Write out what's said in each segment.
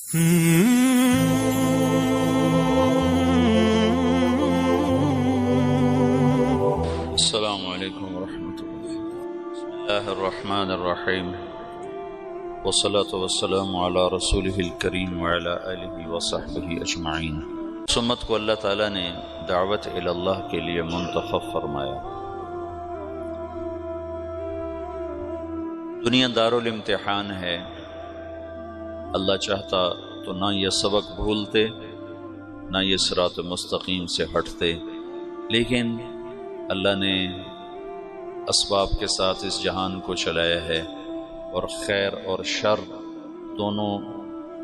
السلام علیکم ورحمۃ اللہ۔ بسم اللہ الرحمن الرحیم، والصلاة والسلام علی رسولہ الکریم وعلی آلہ وصحبہ اجمعین۔ اس امت کو اللہ تعالیٰ نے دعوت الی اللہ کے لیے منتخب فرمایا۔ دنیا دارالامتحان ہے، اللہ چاہتا تو نہ یہ سبق بھولتے نہ یہ صراط مستقیم سے ہٹتے، لیکن اللہ نے اسباب کے ساتھ اس جہان کو چلایا ہے، اور خیر اور شر دونوں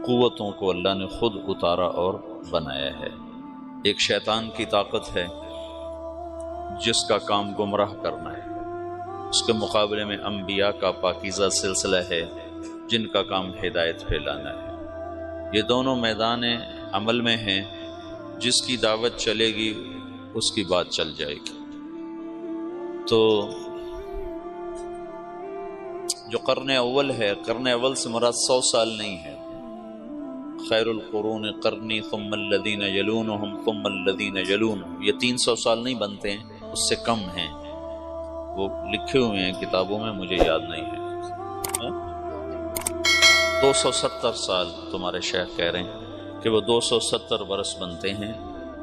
قوتوں کو اللہ نے خود اتارا اور بنایا ہے۔ ایک شیطان کی طاقت ہے جس کا کام گمراہ کرنا ہے، اس کے مقابلے میں انبیاء کا پاکیزہ سلسلہ ہے جن کا کام ہدایت پھیلانا ہے۔ یہ دونوں میدان عمل میں ہیں، جس کی دعوت چلے گی اس کی بات چل جائے گی۔ تو جو قرن اول ہے، قرن اول سے مراد 100 سال نہیں ہے۔ خیر القرون قرنی ثم الذین یلونہم ثم الذین یلونہم، یہ 300 سال نہیں بنتے ہیں، اس سے کم ہیں، وہ لکھے ہوئے ہیں کتابوں میں، مجھے یاد نہیں ہے۔ 270 سال تمہارے شیخ کہہ رہے ہیں کہ وہ 270 برس بنتے ہیں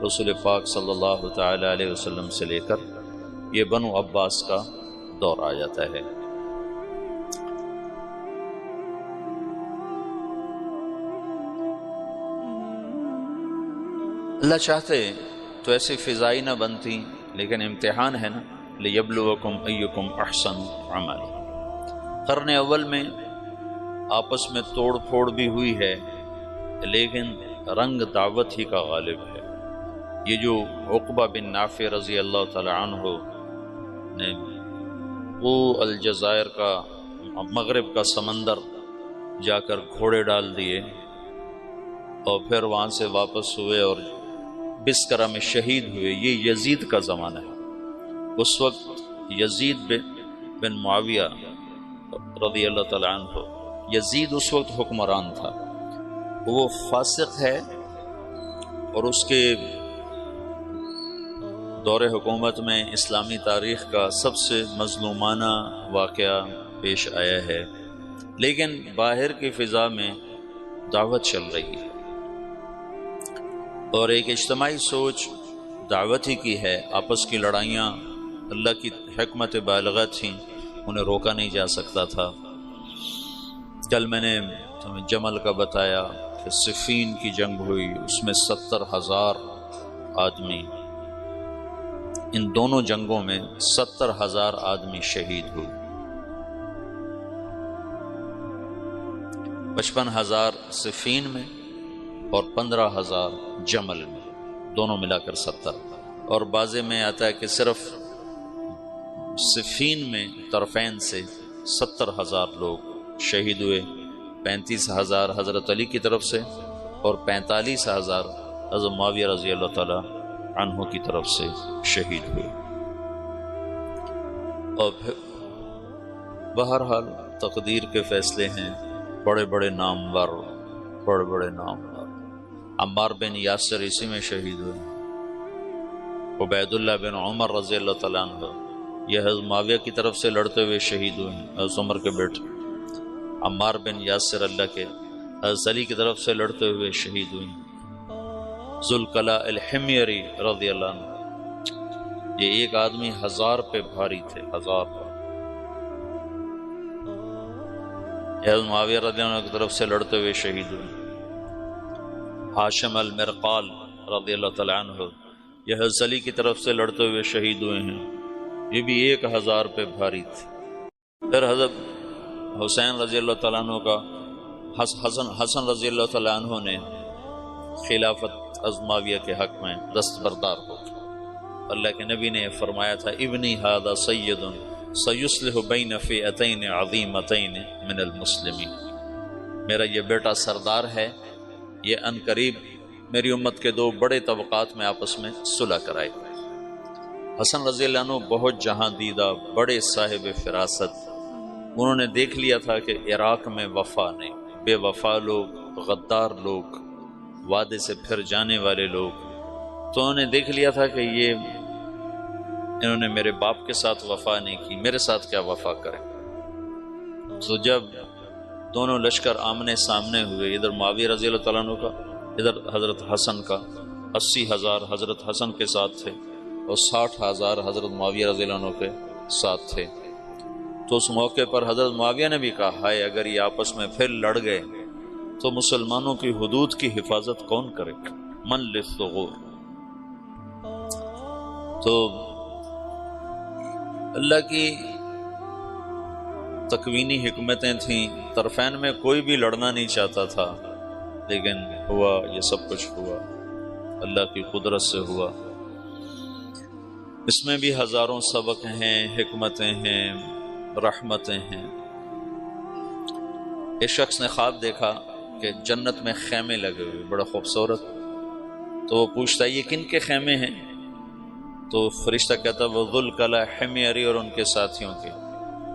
رسول پاک صلی اللہ تعالی علیہ وسلم سے لے کر یہ بنو عباس کا دور آ جاتا ہے۔ اللہ چاہتے تو ایسی فضائی نہ بنتی، لیکن امتحان ہے نا، لیبلوکم ایکم احسن عملا۔ قرن اول میں آپس میں توڑ پھوڑ بھی ہوئی ہے، لیکن رنگ دعوت ہی کا غالب ہے۔ یہ جو عقبہ بن نافع رضی اللہ تعالی عنہ نے وہ الجزائر کا مغرب کا سمندر جا کر گھوڑے ڈال دیے اور پھر وہاں سے واپس ہوئے اور بسکرہ میں شہید ہوئے، یہ یزید کا زمانہ ہے۔ اس وقت یزید بن معاویہ رضی اللہ تعالی عنہ، یزید اس وقت حکمران تھا، وہ فاسق ہے، اور اس کے دور حکومت میں اسلامی تاریخ کا سب سے مظلومانہ واقعہ پیش آیا ہے، لیکن باہر کی فضا میں دعوت چل رہی ہے، اور ایک اجتماعی سوچ دعوت ہی کی ہے۔ آپس کی لڑائیاں اللہ کی حکمت بالغہ تھیں، انہیں روکا نہیں جا سکتا تھا۔ کل میں نے تمہیں جمل کا بتایا کہ صفین کی جنگ ہوئی، اس میں 70,000 آدمی، ان دونوں جنگوں میں 70,000 آدمی شہید ہوئے، 55,000 صفین میں اور 15,000 جمل میں، دونوں ملا کر 70۔ اور بعضے میں آتا ہے کہ صرف صفین میں طرفین سے 70,000 لوگ شہید ہوئے، 35,000 حضرت علی کی طرف سے اور 45,000 حضرت معاویہ رضی اللہ تعالی عنہ کی طرف سے شہید ہوئے۔ اور پھر بہرحال تقدیر کے فیصلے ہیں، بڑے بڑے نامور عمار بن یاسر اسی میں شہید ہوئے، عبید اللہ بن عمر رضی اللہ تعالیٰ عنہ یہ حضرت معاویہ کی طرف سے لڑتے ہوئے شہید ہوئے، حضرت عمر کے بیٹے۔ عمار بن یاسر اللہ کے حضرت علی کی طرف سے لڑتے ہوئے شہید ہوئے۔ ذوالقلاء الحمیری رضی اللہ عنہ، یہ ایک آدمی 1000 پہ بھاری تھے، 1000 پر۔ حضرت معاویہ رضی اللہ عنہ کی طرف سے لڑتے ہوئے شہید ہوئے۔ ہاشم المرقال رضی اللہ تعالی عنہ یہ حضرت علی کی طرف سے لڑتے ہوئے شہید ہوئے ہیں، یہ بھی 1000 پہ بھاری تھے۔ پھر حضرت حسین رضی اللہ تعالیٰ عنہ کا حسن رضی اللہ تعالیٰ عنہ نے خلافت معاویہ کے حق میں دستبردار ہو، اللہ کے نبی نے فرمایا تھا ابنی ھذا سید سیصلح بین فئتین عظیمتین من المسلمین، میرا یہ بیٹا سردار ہے، یہ ان قریب میری امت کے 2 بڑے طبقات میں آپس میں صلح کرائے۔ حسن رضی اللہ عنہ بہت جہاں دیدہ، بڑے صاحب فراست، انہوں نے دیکھ لیا تھا کہ عراق میں وفا نہیں، بے وفا لوگ غدار لوگ، وعدے سے پھر جانے والے لوگ، تو انہوں نے دیکھ لیا تھا کہ انہوں نے میرے باپ کے ساتھ وفا نہیں کی، میرے ساتھ کیا وفا کرے۔ تو جب دونوں لشکر آمنے سامنے ہوئے، ادھر معاویہ رضی اللہ تعالیٰ عنہ کا، ادھر حضرت حسن کا، 80,000 حضرت حسن کے ساتھ تھے اور 60,000 حضرت معاویہ رضی اللہ عنہ کے ساتھ تھے، تو اس موقع پر حضرت معاویہ نے بھی کہا، ہائے اگر یہ آپس میں پھر لڑ گئے تو مسلمانوں کی حدود کی حفاظت کون کرے گا؟ من للثغور۔ تو اللہ کی تکوینی حکمتیں تھیں، طرفین میں کوئی بھی لڑنا نہیں چاہتا تھا، لیکن ہوا، یہ سب کچھ ہوا اللہ کی قدرت سے ہوا۔ اس میں بھی ہزاروں سبق ہیں، حکمتیں ہیں، رحمتیں ہیں۔ ایک شخص نے خواب دیکھا کہ جنت میں خیمے لگے ہوئے بڑا خوبصورت، تو وہ پوچھتا ہے یہ کن کے خیمے ہیں؟ تو فرشتہ کہتا وہ ذوالکلا حمیری اور ان کے ساتھیوں کے،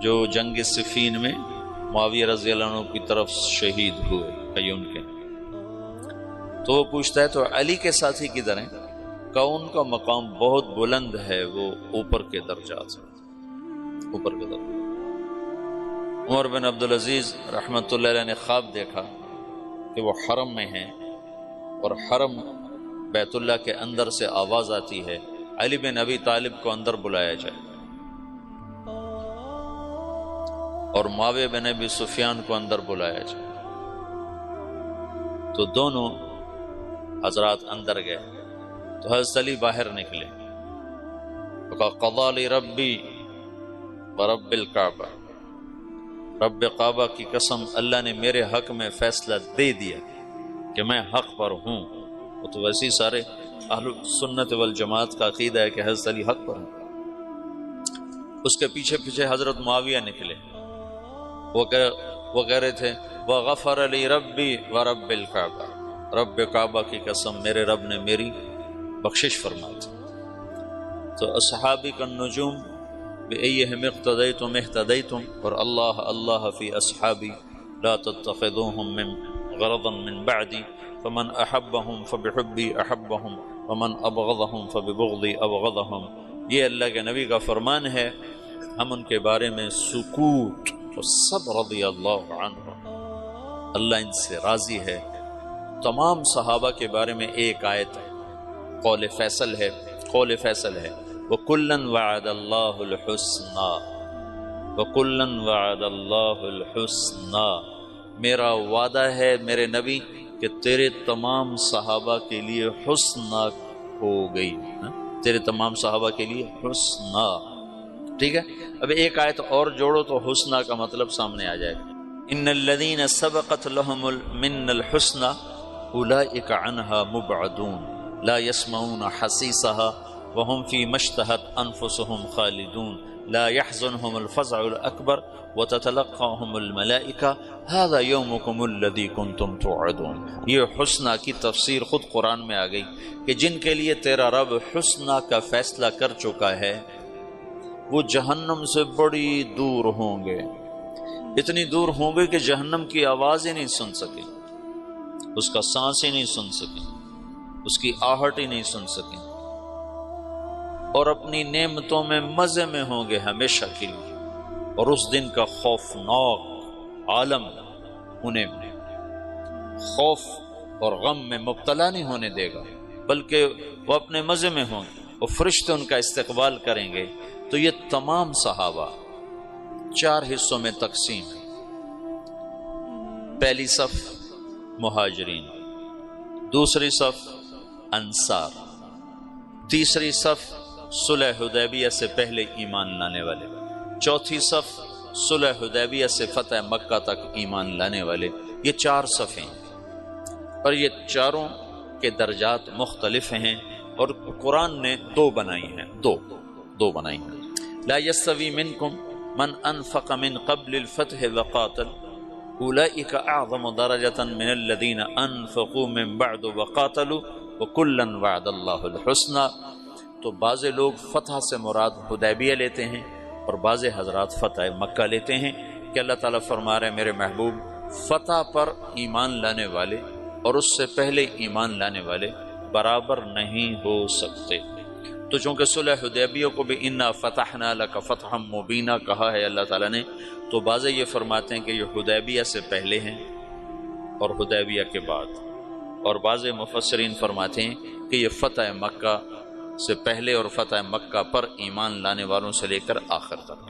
جو جنگ صفین میں معاویہ رضی اللہ عنہ کی طرف شہید ہوئے، یہ ان کے۔ تو وہ پوچھتا ہے تو علی کے ساتھی کدھر ہیں؟ کہ ان کا مقام بہت بلند ہے، وہ اوپر کے درجات ہیں، اوپر کے درجات۔ عمر بن عبدالعزیز رحمۃ اللہ علیہ نے خواب دیکھا کہ وہ حرم میں ہیں اور حرم بیت اللہ کے اندر سے آواز آتی ہے علی بن ابی طالب کو اندر بلایا جائے، اور معاویہ بن ابی سفیان کو اندر بلایا جائے۔ تو دونوں حضرات اندر گئے تو حضرت علی باہر نکلے، کہا قضا لی ربی ورب الکعبہ، رب کعبہ کی قسم اللہ نے میرے حق میں فیصلہ دے دیا کہ میں حق پر ہوں۔ وہ تو ویسے سارے اہل سنت والجماعت کا عقیدہ ہے کہ حضرت علی حق پر ہیں۔ اس کے پیچھے پیچھے حضرت معاویہ نکلے، وہ کہہ رہے تھے وغفر لی ربی ورب الکعبہ، رب کعبہ کی قسم میرے رب نے میری بخشش فرمائی تھی۔ تو اصحابی کا نجوم بأیہم اقتدیتم اہتدیتم، اور اللہ اللہ فی اصحابی لا تتخذوہم من غرضا من بعدی فمن احبہم فبحبی احبہم ومن ابغضہم فببغضی ابغضہم۔ یہ اللہ کے نبی کا فرمان ہے، ہم ان کے بارے میں سکوت اور سب رضی اللہ عنہ، اللہ ان سے راضی ہے۔ تمام صحابہ کے بارے میں ایک آیت ہے، قول فیصل ہے، قول فیصل ہے وَكُلًّا وَعَدَ اللَّهُ الْحُسْنَى، وَكُلًّا وَعَدَ اللَّهُ الْحُسْنَى، میرا وعدہ ہے میرے نبی کہ تیرے تمام صحابہ کے لیے حسنہ ہو گئی، تیرے تمام صحابہ کے لیے حسنہ۔ ٹھیک ہے، اب ایک آیت اور جوڑو تو حسنہ کا مطلب سامنے آ جائے گا۔ ان الذین سبقت لهم من الحسنى اولئک عنها مبعدون لا يسمعون حسیسها وهم فيما اشتهت انفسهم خالدون لا يحزنهم الفزع الاکبر وتتلقاهم الملائکہ هذا يومكم الذي كنتم توعدون۔ یہ حسنہ کی تفسیر خود قرآن میں آ گئی کہ جن کے لیے تیرا رب حسنہ کا فیصلہ کر چکا ہے وہ جہنم سے بڑی دور ہوں گے، اتنی دور ہوں گے کہ جہنم کی آواز ہی نہیں سن سکیں، اس کا سانس ہی نہیں سن سکیں، اس کی آہٹ ہی نہیں سن سکیں، اور اپنی نعمتوں میں مزے میں ہوں گے ہمیشہ کے لیے، اور اس دن کا خوفناک عالم انہیں خوف اور غم میں مبتلا نہیں ہونے دے گا، بلکہ وہ اپنے مزے میں ہوں گے، وہ فرشتے ان کا استقبال کریں گے۔ تو یہ تمام صحابہ 4 حصوں میں تقسیم ہے۔ پہلی صف مہاجرین، دوسری صف انصار، تیسری صف صلح حدیبیہ سے پہلے ایمان لانے والے، چوتھی صف صلح حدیبیہ سے فتح مکہ تک ایمان لانے والے۔ یہ 4 صفیں ہیں، اور یہ چاروں کے درجات مختلف ہیں، اور قرآن نے 2 بنائی ہیں، دو بنائی ہیں۔ لا یستوی منکم من انفق من قبل الفتح وقاتل اولئک اعظم درجة من الذین انفقوا من بعد وقاتلوا وکلا وعد اللہ الحسنى۔ تو بعض لوگ فتح سے مراد حدیبیہ لیتے ہیں اور بعض حضرات فتح مکہ لیتے ہیں کہ اللہ تعالیٰ فرما رہے ہیں میرے محبوب فتح پر ایمان لانے والے اور اس سے پہلے ایمان لانے والے برابر نہیں ہو سکتے۔ تو چونکہ صلح حدیبیہ کو بھی انا فتحنا لک فتحا مبینا کہا ہے اللہ تعالیٰ نے، تو بعض یہ فرماتے ہیں کہ یہ حدیبیہ سے پہلے ہیں اور حدیبیہ کے بعد، اور بعض مفسرین فرماتے ہیں کہ یہ فتح مکہ سے پہلے اور فتح مکہ پر ایمان لانے والوں سے لے کر آخر تک۔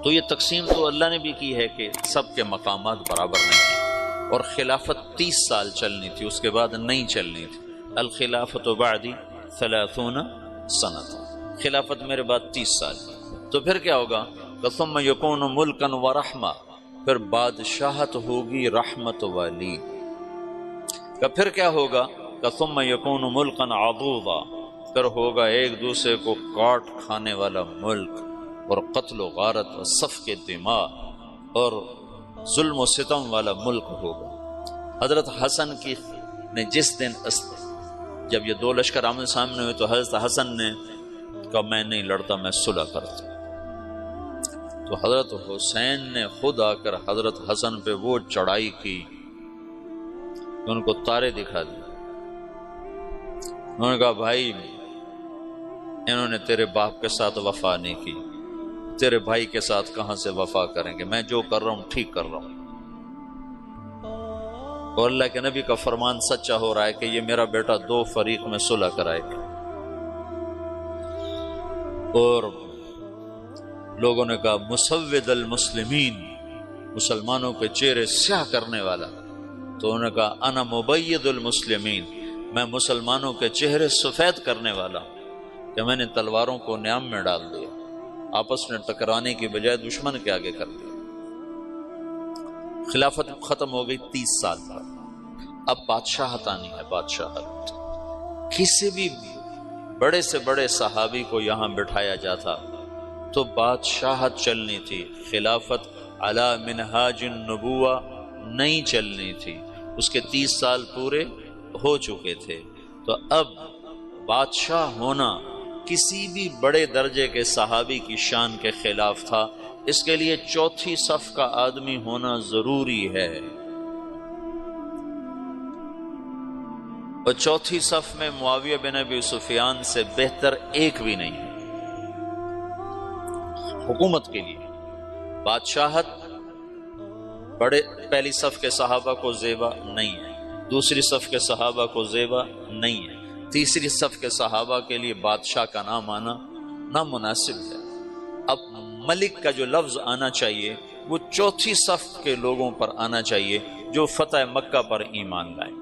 تو یہ تقسیم تو اللہ نے بھی کی ہے کہ سب کے مقامات برابر نہیں ہیں، اور خلافت 30 سال چلنی تھی، اس کے بعد نہیں چلنی تھی۔ الخلافت بعدی 30 سنۃ، خلافت میرے بعد 30 سال۔ تو پھر کیا ہوگا؟ ثم یکون ملکا ورحمہ، پھر بادشاہت ہوگی رحمت والی۔ پھر کیا ہوگا؟ ثم یکون ملکا عضوضا، پھر ہوگا ایک دوسرے کو کاٹ کھانے والا ملک، اور قتل و غارت و سفک دماء اور ظلم و ستم والا ملک ہوگا۔ حضرت حسن کی نے جس دن جب یہ 2 لشکر آمنے سامنے ہوئے تو حضرت حسن نے کہا میں نہیں لڑتا، میں صلح کرتا۔ تو حضرت حسین نے خود آ کر حضرت حسن پہ وہ چڑھائی کی، ان کو تارے دکھا دی۔ انہوں نے کہا بھائی انہوں نے تیرے باپ کے ساتھ وفا نہیں کی، تیرے بھائی کے ساتھ کہاں سے وفا کریں گے، میں جو کر رہا ہوں ٹھیک کر رہا ہوں۔ اور اللہ کے نبی کا فرمان سچا ہو رہا ہے کہ یہ میرا بیٹا 2 فریق میں صلح کرائے گا۔ اور لوگوں نے کہا مسود المسلمین، مسلمانوں کے چہرے سیاہ کرنے والا، تو انہوں نے کہا انا مبید المسلمین، میں مسلمانوں کے چہرے سفید کرنے والا، کہ میں نے تلواروں کو نیام میں ڈال دیا، آپس میں ٹکرانے کی بجائے دشمن کے آگے کر دیا۔ خلافت ختم ہو گئی 30 سال بعد۔ اب بادشاہت آنی ہے، بادشاہت۔ کسی بھی بڑے سے بڑے صحابی کو یہاں بٹھایا جاتا تو بادشاہت چلنی تھی، خلافت علی منہاج النبوہ نہیں چلنی تھی۔ اس کے 30 سال پورے ہو چکے تھے، تو اب بادشاہ ہونا کسی بھی بڑے درجے کے صحابی کی شان کے خلاف تھا۔ اس کے لیے 4تھی صف کا آدمی ہونا ضروری ہے، اور 4تھی صف میں معاویہ بن ابی سفیان سے بہتر ایک بھی نہیں ہے حکومت کے لیے۔ بادشاہت بڑے پہلی صف کے صحابہ کو زیبا نہیں ہے، دوسری صف کے صحابہ کو زیبا نہیں ہے، تیسری صف کے صحابہ کے لیے بادشاہ کا نام آنا نامناسب ہے۔ اب ملک کا جو لفظ آنا چاہیے وہ 4تھی صف کے لوگوں پر آنا چاہیے جو فتح مکہ پر ایمان لائے۔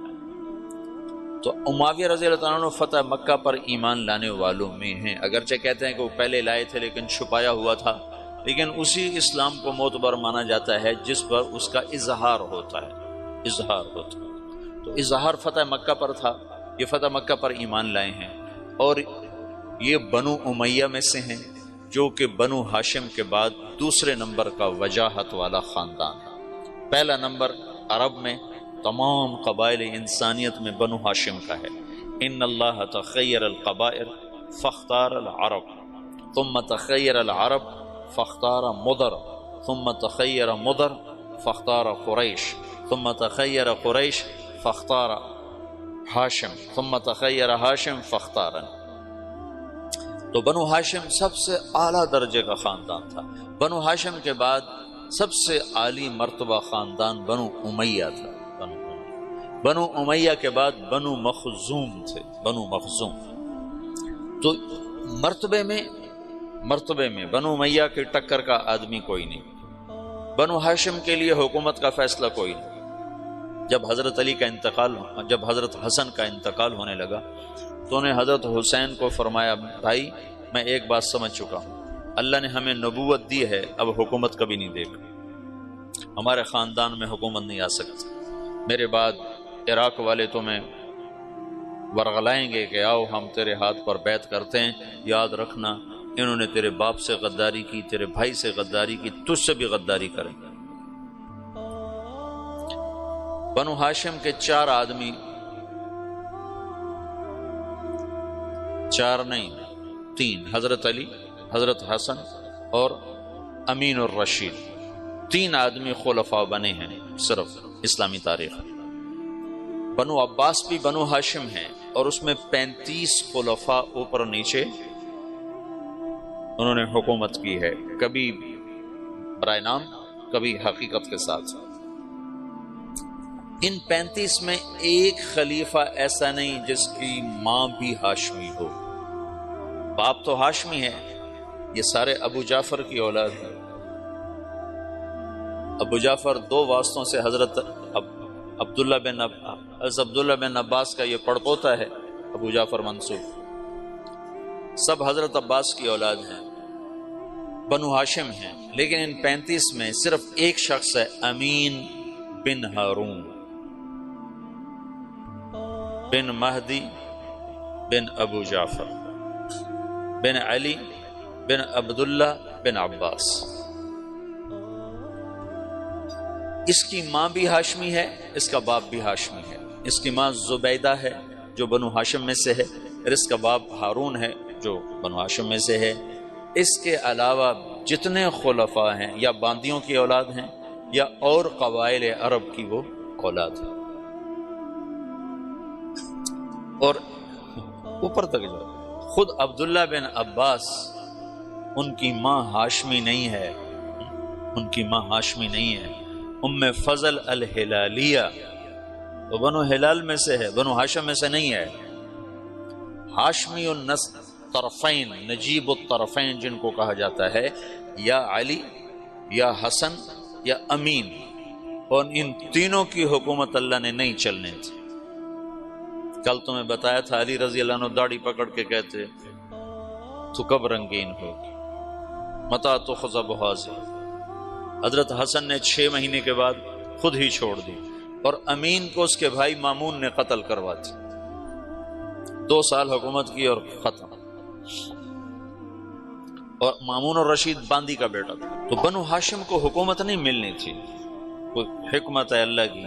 تو معاویہ رضی اللہ عنہ فتح مکہ پر ایمان لانے والوں میں ہیں، اگرچہ کہتے ہیں کہ وہ پہلے لائے تھے لیکن چھپایا ہوا تھا، لیکن اسی اسلام کو معتبر مانا جاتا ہے جس پر اس کا اظہار ہوتا ہے، اظہار ہوتا ہے۔ تو اظہار فتح مکہ پر تھا، یہ فتح مکہ پر ایمان لائے ہیں، اور یہ بنو امیہ میں سے ہیں جو کہ بنو ہاشم کے بعد دوسرے نمبر کا وجاہت والا خاندان ہے۔ پہلا نمبر عرب میں تمام قبائل انسانیت میں بنو ہاشم کا ہے۔ ان اللہ تخیر القبائل فاختار العرب ثم تخیر العرب فاختار مضر ثم تخیر مضر فاختار قریش ثم تخیر قریش فاختار ہاشم ثم تخیر ہاشم فاختارن۔ تو بنو ہاشم سب سے اعلیٰ درجے کا خاندان تھا۔ بنو ہاشم کے بعد سب سے عالی مرتبہ خاندان بنو امیہ تھا۔ بنو امیہ کے بعد بنو مخزوم تھے، بنو مخزوم۔ تو مرتبے میں بنو امیہ کی ٹکر کا آدمی کوئی نہیں، بنو ہاشم کے لیے حکومت کا فیصلہ کوئی نہیں۔ جب حضرت حضرت حسن کا انتقال ہونے لگا تو انہیں حضرت حسین کو فرمایا بھائی میں ایک بات سمجھ چکا ہوں، اللہ نے ہمیں نبوت دی ہے، اب حکومت کبھی نہیں دے گا، ہمارے خاندان میں حکومت نہیں آ سکتی، میرے بعد عراق والے تمہیں ورغلائیں گے کہ آؤ ہم تیرے ہاتھ پر بیعت کرتے ہیں، یاد رکھنا انہوں نے تیرے باپ سے غداری کی، تیرے بھائی سے غداری کی، تجھ سے بھی غداری کریں گے۔ بنو ہاشم کے 4 آدمی، 4 نہیں 3، حضرت علی، حضرت حسن اور امین الرشید، 3 آدمی خلفاء بنے ہیں صرف اسلامی تاریخ میں۔ بنو عباس بھی بنو ہاشم ہیں اور اس میں 35 خلفاء اوپر نیچے انہوں نے حکومت کی ہے، کبھی برائے نام کبھی حقیقت کے ساتھ۔ ان 35 میں ایک خلیفہ ایسا نہیں جس کی ماں بھی ہاشمی ہو۔ باپ تو ہاشمی ہے، یہ سارے ابو جعفر کی اولاد ہے۔ ابو جعفر 2 واسطوں سے حضرت عبداللہ بن عباس کا یہ پڑپوتا ہے، ابو جعفر منصور، سب حضرت عباس کی اولاد ہیں، بنو ہاشم ہیں۔ لیکن ان 35 میں صرف ایک شخص ہے، امین بن ہارون بن مہدی بن ابو جعفر بن علی بن عبداللہ بن عباس۔ اس کی ماں بھی ہاشمی ہے، اس کا باپ بھی ہاشمی ہے۔ اس کی ماں زبیدہ ہے جو بنو ہاشم میں سے ہے، اور اس کا باپ ہارون ہے جو بنو ہاشم میں سے ہے۔ اس کے علاوہ جتنے خلفاء ہیں یا باندیوں کی اولاد ہیں یا اور قبائل عرب کی وہ اولاد ہے۔ اور اوپر تک جو خود عبداللہ بن عباس، ان کی ماں ہاشمی نہیں ہے، ان کی ماں ہاشمی نہیں ہے، ام فضل الہلالیہ، وہ بنو ہلال میں سے ہے، بنو ہاشم میں سے نہیں ہے۔ ہاشمی النسل طرفین، نجیب الطرفین جن کو کہا جاتا ہے، یا علی یا حسن یا امین، اور ان تینوں کی حکومت اللہ نے نہیں چلنے تھی۔ کل تمہیں بتایا تھا علی رضی اللہ عنہ داڑھی پکڑ کے کہتے تو کب رنگین ہوگی، متا تو خزب حاضر۔ حضرت حسن نے 6 مہینے کے بعد خود ہی چھوڑ دی، اور امین کو اس کے بھائی مامون نے قتل کروا دی۔ 2 سال حکومت کی اور ختم۔ اور مامون اور رشید باندی کا بیٹا تھا۔ تو بنو ہاشم کو حکومت نہیں ملنی تھی، کوئی حکمت ہے اللہ کی،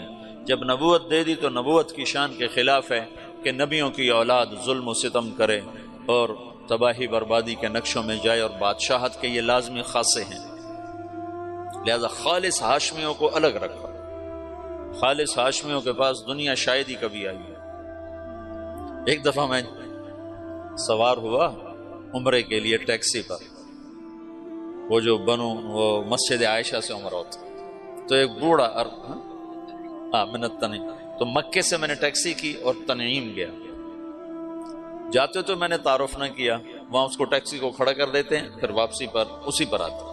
جب نبوت دے دی تو نبوت کی شان کے خلاف ہے کہ نبیوں کی اولاد ظلم و ستم کرے اور تباہی بربادی کے نقشوں میں جائے، اور بادشاہت کے یہ لازمی خاصے ہیں، لہذا خالص ہاشمیوں کو الگ رکھا۔ خالص ہاشمیوں کے پاس دنیا شاید ہی کبھی آئی ہے۔ ایک دفعہ میں سوار ہوا عمرے کے لیے ٹیکسی پر، وہ جو وہ مسجد عائشہ سے عمرہ ہوتا، تو ایک بوڑھا منت تنعیم، تو مکے سے میں نے ٹیکسی کی اور تنعیم گیا۔ جاتے تو میں نے تعارف نہ کیا، وہاں اس کو ٹیکسی کو کھڑا کر دیتے ہیں، پھر واپسی پر اسی پر آتے۔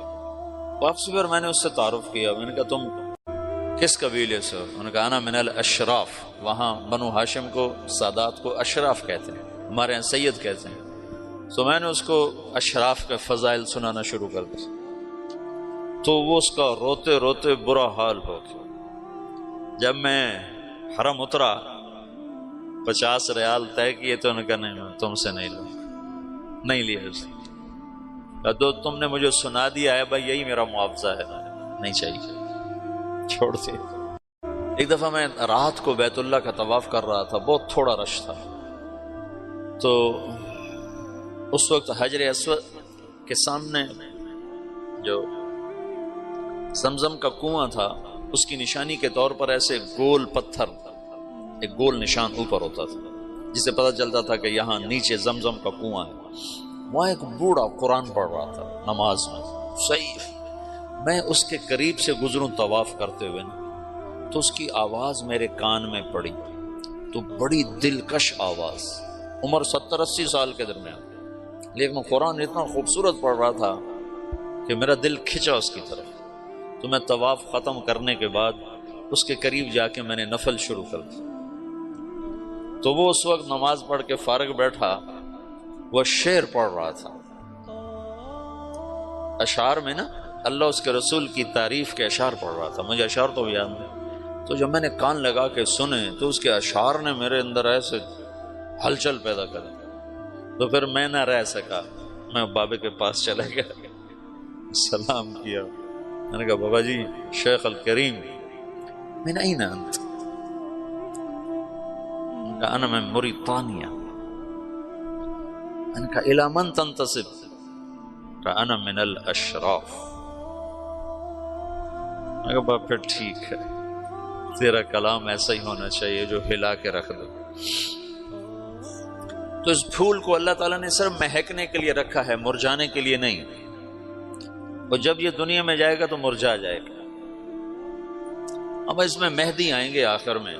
واپسی پر میں نے اس سے تعارف کیا، میں نے کہا تم کس قبیلے سے ہو؟ انہوں نے کہا انا من الاشراف، وہاں بنو ہاشم کو سادات کو اشراف کہتے ہیں، ہمارے یہاں سید کہتے ہیں۔ تو میں نے اس کو اشراف کے فضائل سنانا شروع کر دیا، تو وہ اس کا روتے روتے برا حال ہو گیا۔ جب میں حرم اترا 50 ریال طے کیے تو انہوں نے کہا نہیں میں تم سے نہیں لوں، نہیں لیا اس نے۔ تو تم نے مجھے سنا دیا ہے بھائی، یہی میرا معاوضہ ہے، نہیں چاہیے، چھوڑ دے۔ ایک دفعہ میں رات کو بیت اللہ کا طواف کر رہا تھا، بہت تھوڑا رش تھا، تو اس وقت حجر اسود کے سامنے جو زمزم کا کنواں تھا، اس کی نشانی کے طور پر ایسے گول پتھر، ایک گول نشان اوپر ہوتا تھا جسے پتہ چلتا تھا کہ یہاں نیچے زمزم کا کنواں ہے۔ وہاں ایک بوڑھا قرآن پڑھ رہا تھا نماز میں، صحیح۔ میں اس کے قریب سے گزروں طواف کرتے ہوئے نا، تو اس کی آواز میرے کان میں پڑی، تو بڑی دلکش آواز، عمر 70-80 سال کے درمیان، لیکن قرآن اتنا خوبصورت پڑھ رہا تھا کہ میرا دل کھنچا اس کی طرف۔ تو میں طواف ختم کرنے کے بعد اس کے قریب جا کے میں نے نفل شروع کر دیا۔ تو وہ اس وقت نماز پڑھ کے فارغ بیٹھا، وہ شعر پڑھ رہا تھا، اشعار میں نا اللہ اس کے رسول کی تعریف کے اشعار پڑھ رہا تھا، مجھے اشعار تو یاد نہیں۔ تو جب میں نے کان لگا کے سنے تو اس کے اشعار نے میرے اندر ایسے ہلچل پیدا کر دی، تو پھر میں نہ رہ سکا، میں بابے کے پاس چلا گیا، سلام کیا، میں نے کہا بابا جی شیخ الکریم من این انت؟ کہا انا من موریتانیہ۔ میں نے کہا الی من تنتسب؟ کہا انا من الاشراف۔ میں کہا پھر ٹھیک ہے، تیرا کلام ایسا ہی ہونا چاہیے جو ہلا کے رکھ دو۔ تو اس پھول کو اللہ تعالیٰ نے صرف مہکنے کے لیے رکھا ہے، مرجانے کے لیے نہیں، اور جب یہ دنیا میں جائے گا تو مرجا جائے گا۔ اب اس میں مہدی آئیں گے آخر میں،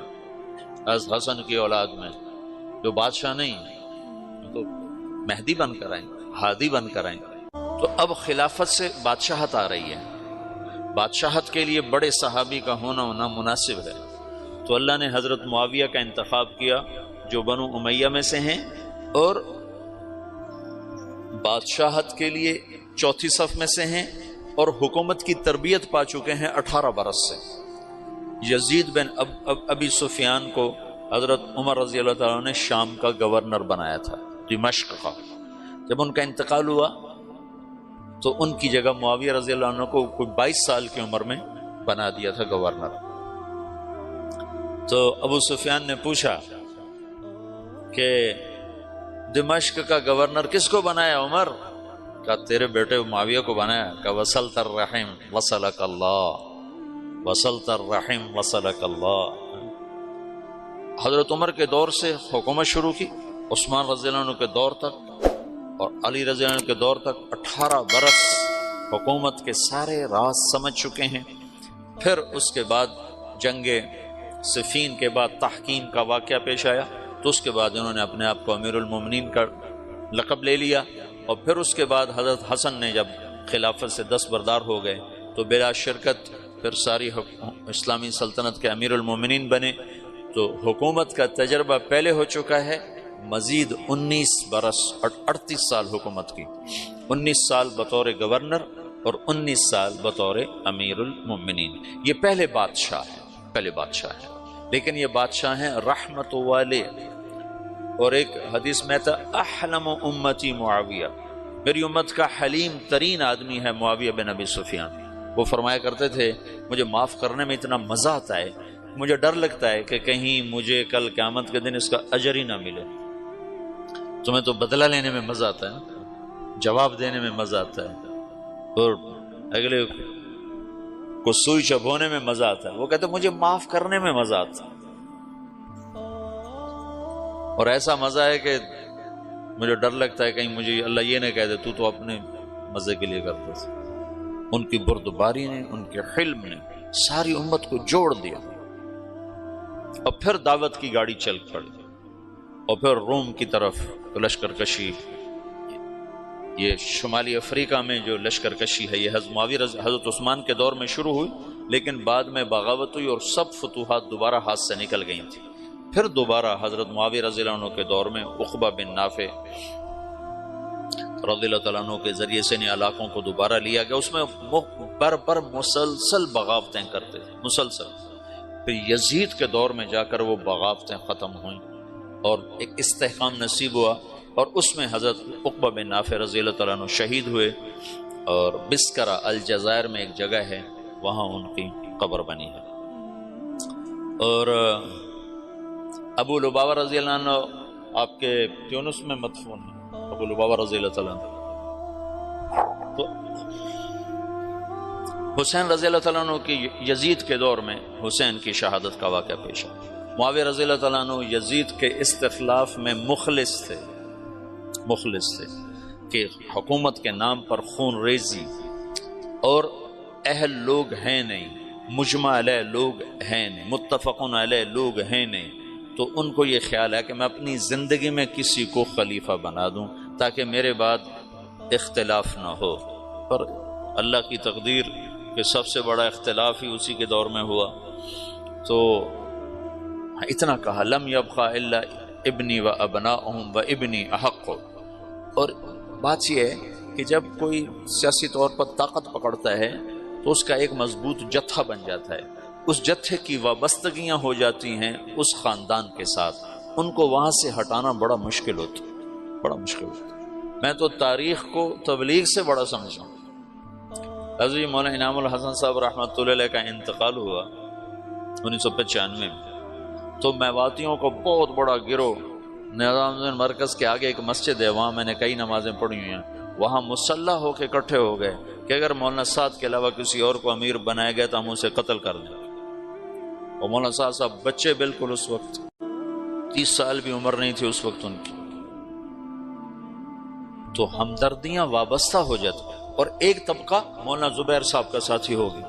از حسن کی اولاد میں، جو بادشاہ نہیں تو مہدی بن کر آئیں گے، ہادی بن کر آئیں گے۔ تو اب خلافت سے بادشاہت آ رہی ہے، بادشاہت کے لیے بڑے صحابی کا ہونا مناسب ہے۔ تو اللہ نے حضرت معاویہ کا انتخاب کیا جو بنو امیہ میں سے ہیں، اور بادشاہت کے لیے چوتھی صف میں سے ہیں، اور حکومت کی تربیت پا چکے ہیں 18 برس سے۔ یزید بن ابی سفیان کو حضرت عمر رضی اللہ تعالیٰ نے شام کا گورنر بنایا تھا، دمشق کا۔ جب ان کا انتقال ہوا تو ان کی جگہ معاویہ رضی اللہ عنہ کو کوئی 22 سال کی عمر میں بنا دیا تھا گورنر۔ تو ابو سفیان نے پوچھا کہ دمشق کا گورنر کس کو بنایا عمر؟ کہا تیرے بیٹے معاویہ کو بنایا۔ کہا وصلت الرحم وصلک اللہ، وصلت الرحم وصلک اللہ۔ حضرت عمر کے دور سے حکومت شروع کی، عثمان رضی اللہ عنہ کے دور تک اور علی رضی اللہ عنہ کے دور تک 18 برس حکومت کے سارے راز سمجھ چکے ہیں۔ پھر اس کے بعد جنگ صفین کے بعد تحکیم کا واقعہ پیش آیا، تو اس کے بعد انہوں نے اپنے آپ کو امیر المومنین کا لقب لے لیا، اور پھر اس کے بعد حضرت حسن نے جب خلافت سے دستبردار ہو گئے تو بلا شرکت پھر ساری اسلامی سلطنت کے امیر المومنین بنے۔ تو حکومت کا تجربہ پہلے ہو چکا ہے، مزید 19 برس 38 سال حکومت کی، 19 سال بطور گورنر اور 19 سال بطور امیر المومنین۔ یہ پہلے بادشاہ ہے، لیکن یہ بادشاہ ہیں رحمت والے۔ اور ایک حدیث میں تھا احلم امتی معاویہ، میری امت کا حلیم ترین آدمی ہے معاویہ بن ابی سفیان۔ وہ فرمایا کرتے تھے مجھے معاف کرنے میں اتنا مزہ آتا ہے، مجھے ڈر لگتا ہے کہ کہیں مجھے کل قیامت کے دن اس کا اجر ہی نہ ملے۔ تمہیں تو بدلہ لینے میں مزہ آتا ہے، جواب دینے میں مزہ آتا ہے، اور اگلے کو سوئی چبھونے میں مزہ آتا ہے۔ وہ کہتے مجھے معاف کرنے میں مزہ آتا ہے، اور ایسا مزہ ہے کہ مجھے ڈر لگتا ہے کہیں مجھے اللہ یہ نہ کہہ دے تو اپنے مزے کے لیے کرتے تھے۔ ان کی بردباری نے، ان کے حلم نے ساری امت کو جوڑ دیا، اور پھر دعوت کی گاڑی چل پڑی، اور پھر روم کی طرف لشکر کشی۔ یہ شمالی افریقہ میں جو لشکر کشی ہے یہ حضرت عثمان کے دور میں شروع ہوئی، لیکن بعد میں بغاوت ہوئی اور سب فتوحات دوبارہ ہاتھ سے نکل گئی تھی۔ پھر دوبارہ حضرت معاویہ رضی اللہ عنہ کے دور میں عقبہ بن نافع رضی اللہ تعالیٰ عنہ کے ذریعے سے ان علاقوں کو دوبارہ لیا گیا۔ اس میں بر مسلسل بغاوتیں کرتے تھے، مسلسل۔ پھر یزید کے دور میں جا کر وہ بغاوتیں ختم ہوئیں اور ایک استحکام نصیب ہوا، اور اس میں حضرت عقبہ بن نافع رضی اللہ تعالیٰ عنہ شہید ہوئے، اور بسکرہ الجزائر میں ایک جگہ ہے وہاں ان کی قبر بنی ہے۔ اور ابو لبابہ رضی اللہ عنہ آپ کے تیونس میں مدفون ہیں، ابو لبابہ رضی اللہ تعالیٰ عنہ۔ تو حسین رضی اللہ تعالیٰ عنہ کی یزید کے دور میں حسین کی شہادت کا واقعہ پیش آیا۔ معاویہ رضی اللہ تعالیٰ عنہ یزید کے استخلاف میں مخلص تھے کہ حکومت کے نام پر خون ریزی اور اہل لوگ ہیں نہیں، مجمع علیہ لوگ ہیں نہیں، متفقن علیہ لوگ ہیں نہیں، تو ان کو یہ خیال ہے کہ میں اپنی زندگی میں کسی کو خلیفہ بنا دوں تاکہ میرے بعد اختلاف نہ ہو۔ پر اللہ کی تقدیر کہ سب سے بڑا اختلاف ہی اسی کے دور میں ہوا، تو اتنا کہا لم یبقى الا ابنی و ابناؤہم و ابنی احق۔ اور بات یہ ہے کہ جب کوئی سیاسی طور پر طاقت پکڑتا ہے تو اس کا ایک مضبوط جتھا بن جاتا ہے، اس جتھے کی وابستگیاں ہو جاتی ہیں اس خاندان کے ساتھ، ان کو وہاں سے ہٹانا بڑا مشکل ہوتا ہے۔ میں تو تاریخ کو تبلیغ سے بڑا سمجھتا ہوں۔ حضرت مولانا انعام الحسن صاحب رحمۃ اللہ علیہ کا انتقال ہوا 1995 میں، تو میواتیوں کو بہت بڑا گروہ نظام الدین مرکز کے آگے ایک مسجد ہے، وہاں میں نے کئی نمازیں پڑھی ہوئی ہیں، وہاں مسلح ہو کے اکٹھے ہو گئے کہ اگر مولانا سعد کے علاوہ کسی اور کو امیر بنایا گیا تو ہم اسے قتل کر دیں. اور مولانا سعد صاحب بچے بالکل، اس وقت 30 سال بھی عمر نہیں تھی اس وقت ان کی. تو ہمدردیاں وابستہ ہو جاتی. اور ایک طبقہ مولانا زبیر صاحب کا ساتھی ہوگی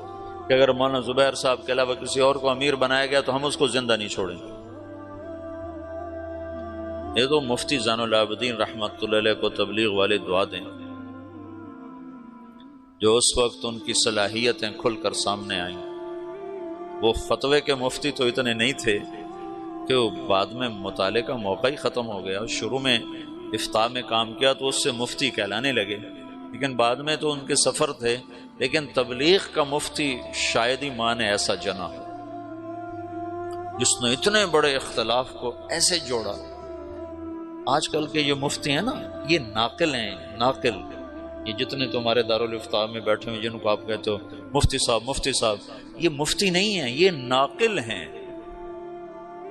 کہ اگر مولانا زبیر صاحب کے علاوہ کسی اور کو امیر بنایا گیا تو ہم اس کو زندہ نہیں چھوڑیں گے. یہ تو مفتی زین العابدین رحمت اللہ علیہ کو تبلیغ والے دعا دیں، جو اس وقت ان کی صلاحیتیں کھل کر سامنے آئیں. وہ فتوے کے مفتی تو اتنے نہیں تھے کہ وہ بعد میں مطالعے کا موقع ہی ختم ہو گیا. شروع میں افتاء میں کام کیا تو اس سے مفتی کہلانے لگے، لیکن بعد میں تو ان کے سفر تھے. لیکن تبلیغ کا مفتی شاید ہی ماں نے ایسا جنا جس نے اتنے بڑے اختلاف کو ایسے جوڑا. آج کل کے یہ مفتی ہیں نا، یہ ناقل ہیں، ناقل. یہ جتنے تمہارے دارالافتاء میں بیٹھے ہوئے جن کو آپ کہتے ہو مفتی صاحب مفتی صاحب، یہ مفتی نہیں ہیں، یہ ناقل ہیں.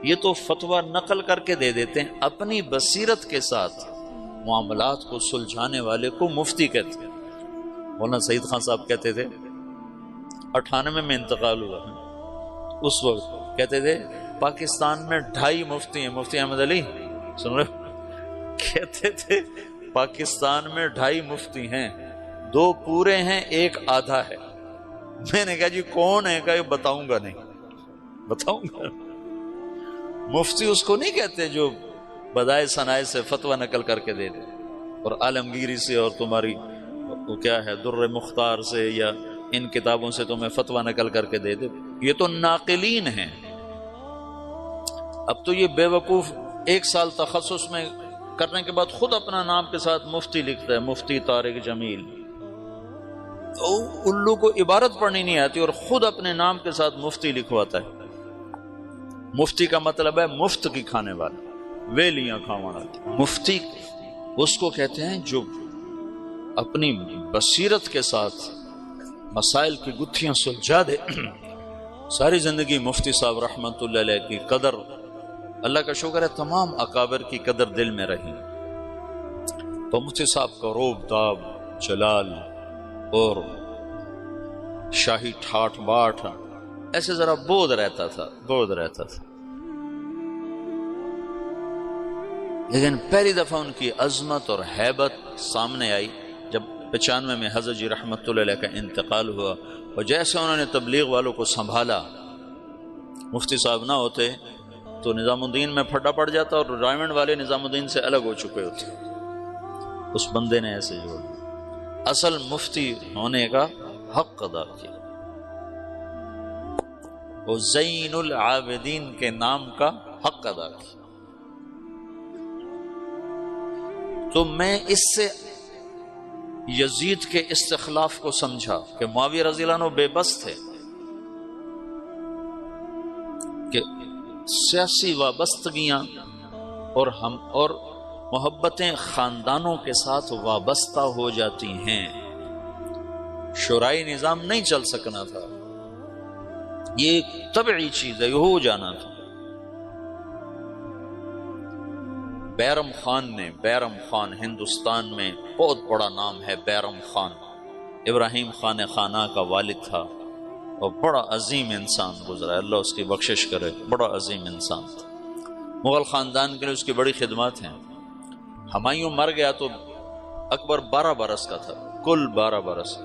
یہ تو فتویٰ نقل کر کے دے دیتے ہیں. اپنی بصیرت کے ساتھ معاملات کو سلجھانے والے کو مفتی کہتے ہیں. مولانا سعید خان صاحب کہتے تھے، 98 میں انتقال ہوا، اس وقت کہتے تھے پاکستان میں 2.5 مفتی ہیں. مفتی احمد علی سن رہے، کہتے تھے پاکستان میں 2.5 مفتی ہیں، 2 پورے ہیں، 1 آدھا ہے. میں نے کہا جی کون ہے؟ کہ بتاؤں گا نہیں، بتاؤں گا. مفتی اس کو نہیں کہتے جو بدائے ثنائے سے فتویٰ نقل کر کے دے دے، اور عالمگیری سے اور تمہاری وہ کیا ہے در مختار سے یا ان کتابوں سے تمہیں فتویٰ نقل کر کے دے دے. یہ تو ناقلین ہیں. اب تو یہ بے وقوف 1 سال تخصص میں کرنے کے بعد خود اپنا نام کے ساتھ مفتی لکھتا ہے، مفتی طارق جمیل. تو الو کو عبارت پڑھنی نہیں آتی اور خود اپنے نام کے ساتھ مفتی لکھواتا ہے. مفتی کا مطلب ہے مفت کی کھانے والا، ویلیاں کھاوانا. مفتی اس کو کہتے ہیں جو اپنی بصیرت کے ساتھ مسائل کی گتھیاں سلجھا دے. ساری زندگی مفتی صاحب رحمت اللہ علیہ کی قدر، اللہ کا شکر ہے تمام اکابر کی قدر دل میں رہی. تو مفتی صاحب کا روب داب، جلال اور شاہی ٹھاٹ باٹ ایسے ذرا بود رہتا تھا. لیکن پہلی دفعہ ان کی عظمت اور ہیبت سامنے آئی جب 95 میں حضرت جی رحمت اللہ علیہ کا انتقال ہوا. اور جیسے انہوں نے تبلیغ والوں کو سنبھالا، مفتی صاحب نہ ہوتے تو نظام الدین میں پھڈا پڑ جاتا اور رائمنڈ والے نظام الدین سے الگ ہو چکے ہوتے. اس بندے نے ایسے جوڑ اصل مفتی ہونے کا حق ادا کیا. وہ زین العابدین کے نام کا حق ادا کیا. تو میں اس سے یزید کے استخلاف کو سمجھا کہ معاویہ رضی اللہ عنہ بے بس تھے کہ سیاسی وابستگیاں اور محبتیں خاندانوں کے ساتھ وابستہ ہو جاتی ہیں. شورائی نظام نہیں چل سکنا تھا، یہ ایک طبعی چیز ہے، یہ ہو جانا تھا. بیرم خان ہندوستان میں بہت بڑا نام ہے. بیرم خان ابراہیم خان خانہ کا والد تھا اور بڑا عظیم انسان گزرا، اللہ اس کی بخشش کرے. بڑا عظیم انسان تھا. مغل خاندان کے لیے اس کی بڑی خدمات ہیں. ہمایوں مر گیا تو اکبر 12 برس کا تھا، کل 12 برس.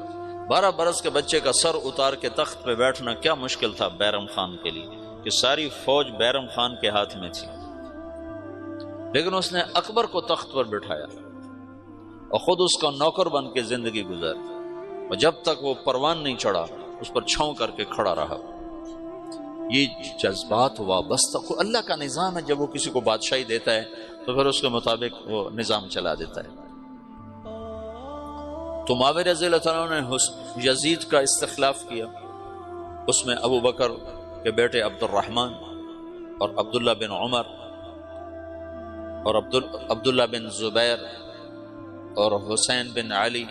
12 برس کے بچے کا سر اتار کے تخت پہ بیٹھنا کیا مشکل تھا بیرم خان کے لیے کہ ساری فوج بیرم خان کے ہاتھ میں تھی. لیکن اس نے اکبر کو تخت پر بٹھایا اور خود اس کا نوکر بن کے زندگی گزاری. اور جب تک وہ پروان نہیں چڑھا اس پر چھاؤں کر کے کھڑا رہا. یہ جذبات وابستہ کو اللہ کا نظام ہے. جب وہ کسی کو بادشاہی دیتا ہے تو پھر اس کے مطابق وہ نظام چلا دیتا ہے. تو معاویہ رضی اللہ عنہ نے یزید کا استخلاف کیا. اس میں ابو بکر کے بیٹے عبد الرحمن اور عبداللہ بن عمر اور عبداللہ بن زبیر اور حسین بن علی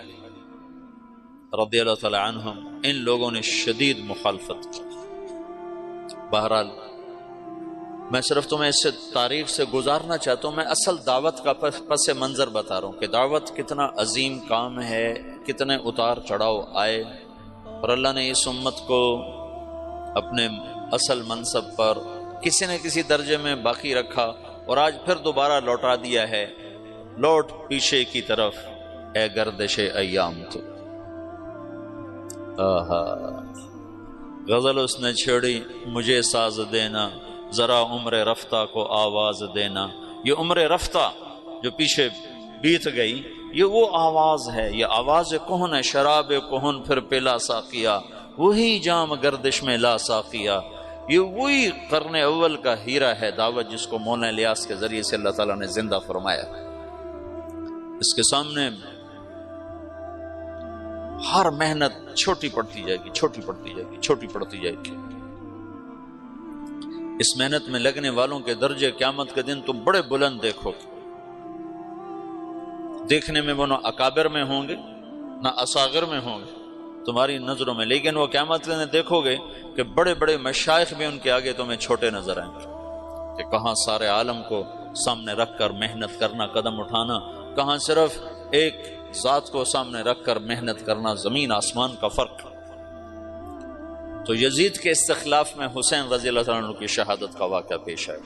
رضی اللہ تعالی عنہم، ان لوگوں نے شدید مخالفت کی. بہرحال میں صرف تمہیں اس سے تاریخ سے گزارنا چاہتا ہوں، میں اصل دعوت کا پس منظر بتا رہا ہوں کہ دعوت کتنا عظیم کام ہے، کتنے اتار چڑھاؤ آئے، اور اللہ نے اس امت کو اپنے اصل منصب پر کسی نہ کسی درجے میں باقی رکھا، اور آج پھر دوبارہ لوٹا دیا ہے، لوٹ پیچھے کی طرف اے گردش ایام تو۔ آہا غزل اس نے چھیڑی، مجھے ساز دینا ذرا عمر رفتہ کو آواز دینا۔ یہ عمر رفتہ جو پیچھے بیت گئی، یہ وہ آواز ہے، یہ آواز کہن ہے، شراب کہن پھر پلا ساقیا، وہی جام گردش میں لا ساقیا۔ یہ وہی قرن اول کا ہیرا ہے دعوت، جس کو مولانا الیاس کے ذریعے سے اللہ تعالیٰ نے زندہ فرمایا۔ اس کے سامنے ہر محنت چھوٹی پڑتی جائے گی، چھوٹی پڑتی جائے گی، چھوٹی پڑتی جائے گی۔ اس محنت میں لگنے والوں کے درجے قیامت کے دن تم بڑے بلند دیکھو گے۔ دیکھنے میں وہ نہ اکابر میں ہوں گے نہ اصاغر میں ہوں گے تمہاری نظروں میں، لیکن وہ قیامت کے دن دیکھو گے کہ بڑے بڑے مشائخ بھی ان کے آگے تمہیں چھوٹے نظر آئیں گے، کہ کہاں سارے عالم کو سامنے رکھ کر محنت کرنا، قدم اٹھانا، کہاں صرف ایک ذات کو سامنے رکھ کر محنت کرنا، زمین آسمان کا فرق۔ تو یزید کے استخلاف میں حسین رضی اللہ عنہ کی شہادت کا واقعہ پیش ہے۔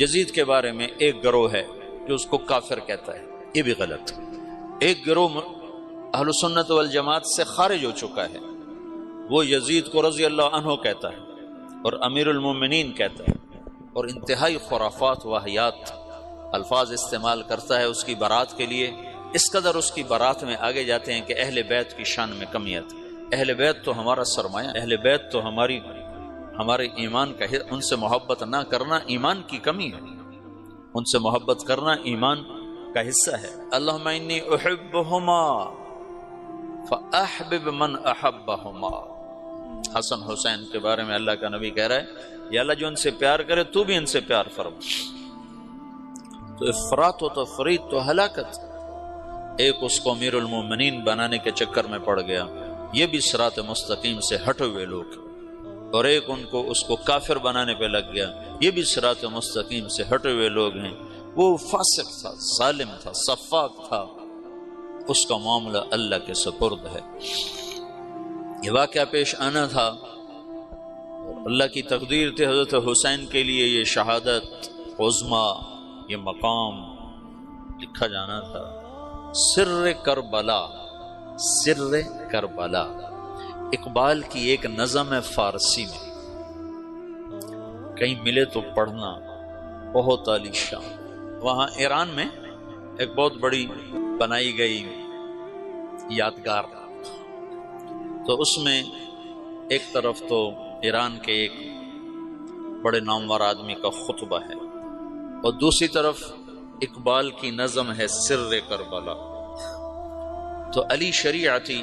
یزید کے بارے میں ایک گروہ ہے جو اس کو کافر کہتا ہے، یہ بھی غلط ہے۔ ایک گروہ اہل سنت والجماعت سے خارج ہو چکا ہے، وہ یزید کو رضی اللہ عنہ کہتا ہے اور امیر المومنین کہتا ہے، اور انتہائی خرافات واہیات الفاظ استعمال کرتا ہے اس کی برات کے لیے۔ اس قدر اس کی برات میں آگے جاتے ہیں کہ اہل بیت کی شان میں کمی آتی ہے۔ اہل بیت تو ہمارا سرمایہ، اہل بیت تو ہمارے ایمان کا، ان سے محبت نہ کرنا ایمان کی کمی ہے، ان سے محبت کرنا ایمان کا حصہ ہے۔ اللہم انی احبہما فاحبب من احبہما۔ حسن حسین کے بارے میں اللہ کا نبی کہہ رہا ہے، یا اللہ جو ان سے پیار کرے تو بھی ان سے پیار فرما۔ تو افراط و تفریط تو ہلاکت۔ ایک اس کو امیر المومنین بنانے کے چکر میں پڑ گیا، یہ بھی صراط مستقیم سے ہٹے ہوئے لوگ، اور ایک ان کو اس کو کافر بنانے پہ لگ گیا، یہ بھی صراط مستقیم سے ہٹے ہوئے لوگ ہیں۔ وہ فاسق تھا، ظالم تھا، سفاک تھا، اس کا معاملہ اللہ کے سپرد ہے۔ یہ واقعہ پیش آنا تھا، اللہ کی تقدیر تھی حضرت حسین کے لیے یہ شہادت عظمیٰ، یہ مقام لکھا جانا تھا۔ سر کربلا، سر کربلا اقبال کی ایک نظم ہے فارسی میں، کہیں ملے تو پڑھنا، بہت عالی شان۔ وہاں ایران میں ایک بہت بڑی بنائی گئی یادگار، تو اس میں ایک طرف تو ایران کے ایک بڑے نامور آدمی کا خطبہ ہے، اور دوسری طرف اقبال کی نظم ہے سر کربلا۔ تو علی شریعتی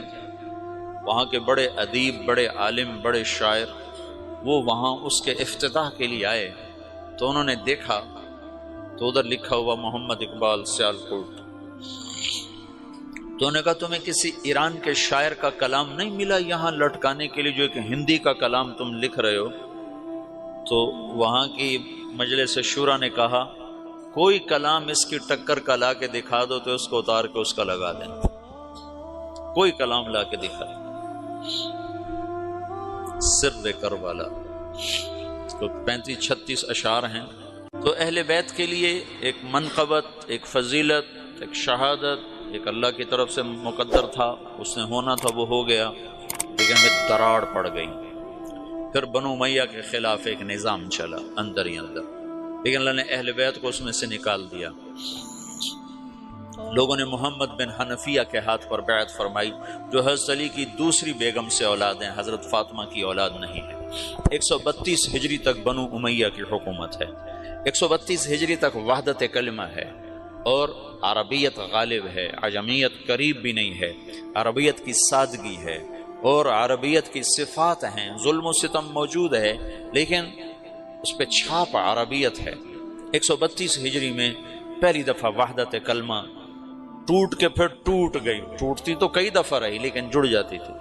وہاں کے بڑے ادیب، بڑے عالم، بڑے شاعر، وہ وہاں اس کے افتتاح کے لیے آئے، تو انہوں نے دیکھا تو ادھر لکھا ہوا محمد اقبال سیالکوٹ۔ تو انہوں نے کہا تمہیں کسی ایران کے شاعر کا کلام نہیں ملا یہاں لٹکانے کے لیے، جو ایک ہندی کا کلام تم لکھ رہے ہو؟ تو وہاں کی مجلس شورا نے کہا کوئی کلام اس کی ٹکر کا لا کے دکھا دو تو اس کو اتار کے اس کا لگا دیں، کوئی کلام لا کے دکھا دیں۔ سر کربلا تو 35-36 اشعار ہیں۔ تو اہل بیت کے لیے ایک منقبت، ایک فضیلت، ایک شہادت، ایک اللہ کی طرف سے مقدر تھا، اس نے ہونا تھا، وہ ہو گیا، لیکن ہمیں دراڑ پڑ گئی۔ پھر بنو امیہ کے خلاف ایک نظام چلا اندر ہی اندر، لیکن اللہ نے اہل بیت کو اس میں سے نکال دیا۔ لوگوں نے محمد بن حنفیہ کے ہاتھ پر بیعت فرمائی، جو حضرت علی کی دوسری بیگم سے اولاد ہیں، حضرت فاطمہ کی اولاد نہیں ہے۔ 132 ہجری تک بنو امیہ کی حکومت ہے، 132 ہجری تک وحدت کلمہ ہے، اور عربیت غالب ہے، عجمیت قریب بھی نہیں ہے، عربیت کی سادگی ہے، اور عربیت کی صفات ہیں، ظلم و ستم موجود ہے لیکن اس پہ چھاپ عربیت ہے۔ 132 ہجری میں پہلی دفعہ وحدت کلمہ ٹوٹ کے پھر ٹوٹ گئی، ٹوٹتی تو کئی دفعہ رہی لیکن جڑ جاتی تھی۔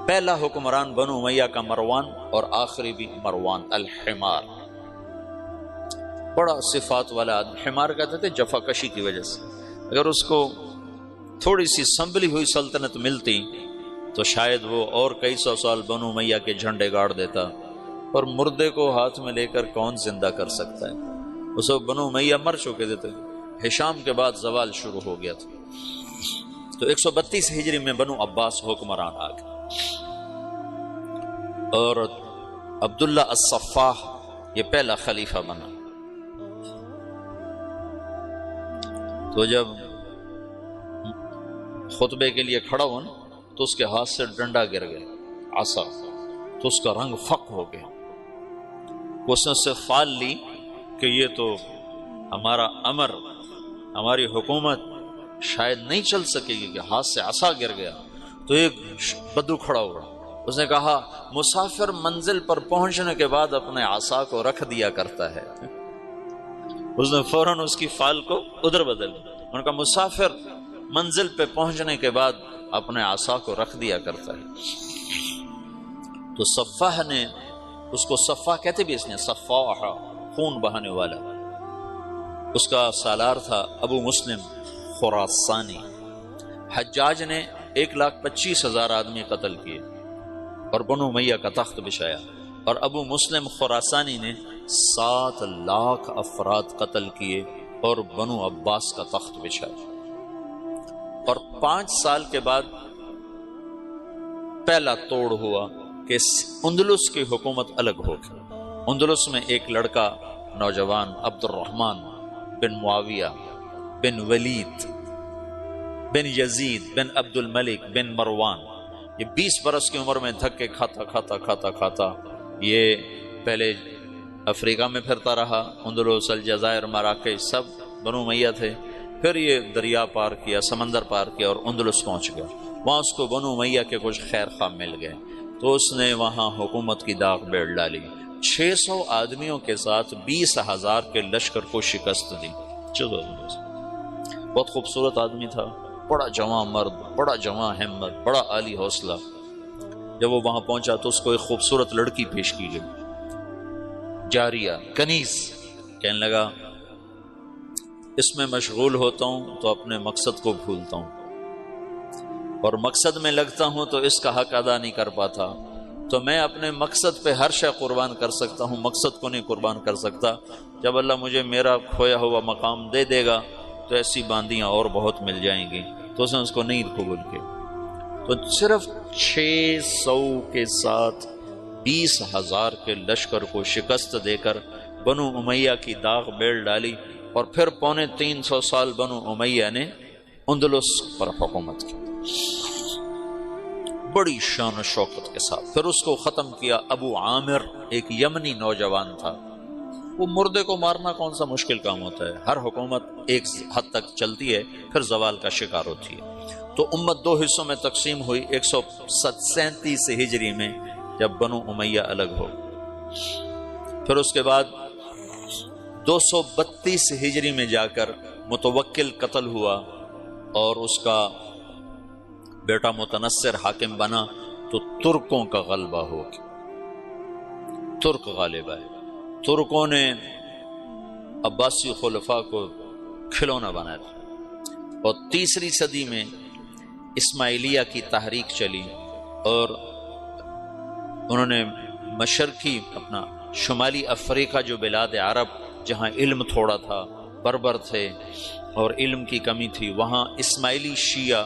پہلا حکمران بنو امیہ کا مروان اور آخری بھی مروان الحمار، بڑا صفات والا آدمی۔ حمار کہتے تھے جفا کشی کی وجہ سے، اگر اس کو تھوڑی سی سنبھلی ہوئی سلطنت ملتی تو شاید وہ اور کئی سو سال بنو امیہ کے جھنڈے گاڑ دیتا، اور مردے کو ہاتھ میں لے کر کون زندہ کر سکتا ہے؟ اس وقت بنو امیہ مر چکے تھے، ہشام کے بعد زوال شروع ہو گیا تھا۔ تو 132 ہجری میں بنو عباس حکمران آ گئے، اور عبداللہ الصفاح یہ پہلا خلیفہ بنا۔ تو جب خطبے کے لیے کھڑا ہوا نا تو اس کے ہاتھ سے ڈنڈا گر گیا، عصا، تو اس کا رنگ فق ہو گیا۔ اس نے اس سے فال لی کہ یہ تو ہمارا امر، ہماری حکومت شاید نہیں چل سکے گی کہ ہاتھ سے عصا گر گیا۔ تو ایک بدو کھڑا ہوا، اس نے کہا مسافر منزل پر پہنچنے کے بعد اپنے عصا کو رکھ دیا کرتا ہے۔ اس نے فوراً اس کی فال کو ادھر بدل دیا، انہوں نے کہا مسافر منزل پہ پہنچنے کے بعد اپنے عصا کو رکھ دیا کرتا ہے۔ تو صفاح نے اس کو، صفاح کہتے بھی اس نے، صفاح خون بہانے والا، اس کا سالار تھا ابو مسلم خراسانی۔ حجاج نے 1,25,000 آدمی قتل کیے اور بنو امیہ کا تخت بچھایا، اور ابو مسلم خراسانی نے 7 لاکھ افراد قتل کیے اور بنو عباس کا تخت بچھایا۔ اور 5 سال کے بعد پہلا توڑ ہوا کہ اندلس کی حکومت الگ ہو گئی۔ اندلس میں ایک لڑکا نوجوان عبد الرحمن بن معاویہ بن ولید بن یزید بن عبد الملک بن مروان، یہ 20 برس کی عمر میں دھکے کھاتا یہ پہلے افریقہ میں پھرتا رہا، اندلس، الجزائر، مراکش سب بنو امیہ تھے۔ پھر یہ دریا پار کیا، سمندر پار کیا اور اندلس پہنچ گیا۔ وہاں اس کو بنو امیہ کے کچھ خیر خواہ مل گئے، تو اس نے وہاں حکومت کی داغ بیڑ ڈالی، 600 آدمیوں کے ساتھ 20,000 کے لشکر کو شکست دی۔ بہت خوبصورت آدمی تھا، بڑا جواں مرد، بڑا جواں ہمت، بڑا عالی حوصلہ۔ جب وہ وہاں پہنچا تو اس کو ایک خوبصورت لڑکی پیش کی گئی، جاریہ، کنیز۔ کہنے لگا اس میں مشغول ہوتا ہوں تو اپنے مقصد کو بھولتا ہوں، اور مقصد میں لگتا ہوں تو اس کا حق ادا نہیں کر پاتا، تو میں اپنے مقصد پہ ہر شے قربان کر سکتا ہوں، مقصد کو نہیں قربان کر سکتا۔ جب اللہ مجھے میرا کھویا ہوا مقام دے دے گا تو ایسی باندیاں اور بہت مل جائیں گی۔ تو اس نے اس کو نہیں قبول کی، تو صرف 600 کے ساتھ 20,000 کے لشکر کو شکست دے کر بنو امیہ کی داغ بیل ڈالی، اور پھر 350 سال بنو امیہ نے اندلس پر حکومت کی بڑی شان و شوکت کے ساتھ۔ پھر اس کو ختم کیا ابو عامر، ایک یمنی نوجوان تھا۔ وہ مردے کو مارنا کون سا مشکل کام ہوتا ہے، ہر حکومت ایک حد تک چلتی ہے پھر زوال کا شکار ہوتی ہے۔ تو امت 2 حصوں میں تقسیم ہوئی 137 ہجری میں جب بنو امیہ الگ ہو۔ پھر اس کے بعد 232 ہجری میں جا کر متوکل قتل ہوا اور اس کا بیٹا متنصر حاکم بنا، تو ترکوں کا غلبہ ہو گیا، ترک غالب آئے۔ ترکوں نے عباسی خلفاء کو کھلونا بنایا، اور 3 صدی میں اسماعیلیہ کی تحریک چلی، اور انہوں نے مشرقی اپنا شمالی افریقہ جو بلاد عرب جہاں علم تھوڑا تھا، بربر تھے اور علم کی کمی تھی، وہاں اسماعیلی شیعہ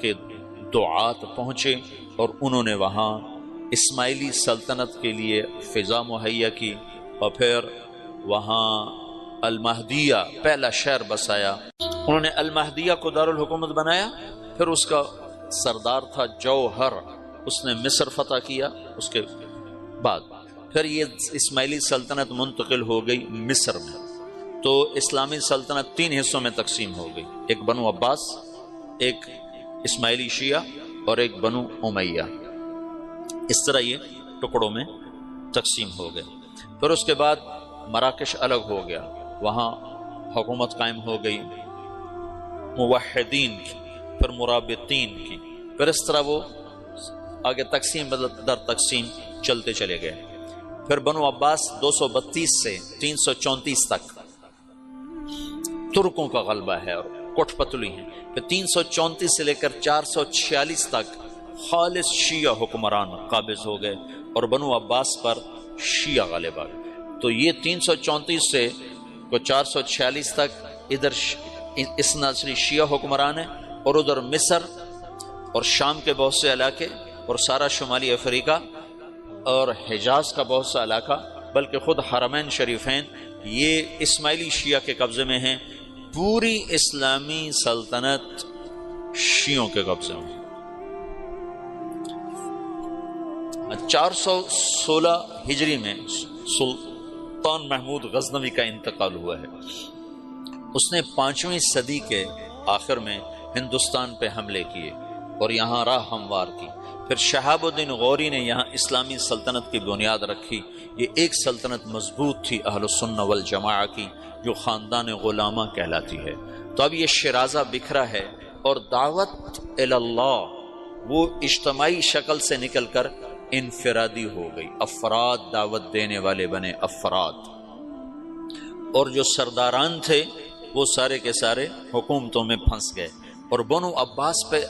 کے دعات پہنچے اور انہوں نے وہاں اسماعیلی سلطنت کے لیے فضا مہیا کی، اور پھر وہاں المہدیہ پہلا شہر بسایا۔ انہوں نے المہدیہ کو دارالحکومت بنایا۔ پھر اس کا سردار تھا جوہر، اس نے مصر فتح کیا۔ اس کے بعد پھر یہ اسماعیلی سلطنت منتقل ہو گئی مصر میں، تو اسلامی سلطنت 3 حصوں میں تقسیم ہو گئی، ایک بنو عباس، ایک اسماعیلی شیعہ اور ایک بنو امیہ۔ اس طرح یہ ٹکڑوں میں تقسیم ہو گئے۔ پھر اس کے بعد مراکش الگ ہو گیا، وہاں حکومت قائم ہو گئی موحدین کی، پھر مرابطین کی، پھر اس طرح وہ آگے تقسیم در تقسیم چلتے چلے گئے. پھر بنو عباس 232 سے 334 تک ترکوں کا غلبہ ہے اور کوٹھ پتلی ہیں. پھر 334 سے لے کر 446 تک خالص شیعہ حکمران قابض ہو گئے اور بنو عباس پر شیعہ غالب آ گئے. تو یہ 334 سے 446 تک ادھر اثناعشری شیعہ حکمران ہیں اور ادھر مصر اور شام کے بہت سے علاقے اور سارا شمالی افریقہ اور حجاز کا بہت سا علاقہ، بلکہ خود حرمین شریفین یہ اسماعیلی شیعہ کے قبضے میں ہیں. پوری اسلامی سلطنت شیعوں کے قبضے میں. 416 ہجری میں سلطان محمود غزنوی کا انتقال ہوا ہے. اس نے 5ویں صدی کے آخر میں ہندوستان پہ حملے کیے اور یہاں راہ ہموار کی. پھر شہاب الدین غوری نے یہاں اسلامی سلطنت کی بنیاد رکھی. یہ ایک سلطنت مضبوط تھی اہل السنہ والجماعہ کی، جو خاندان غلامہ کہلاتی ہے. تو اب یہ شیرازہ بکھرا ہے اور دعوت اللہ وہ اجتماعی شکل سے نکل کر انفرادی ہو گئی. افراد دعوت دینے والے بنے افراد، اور جو سرداران تھے وہ سارے کے سارے حکومتوں میں پھنس گئے. اور بنو عباس پہ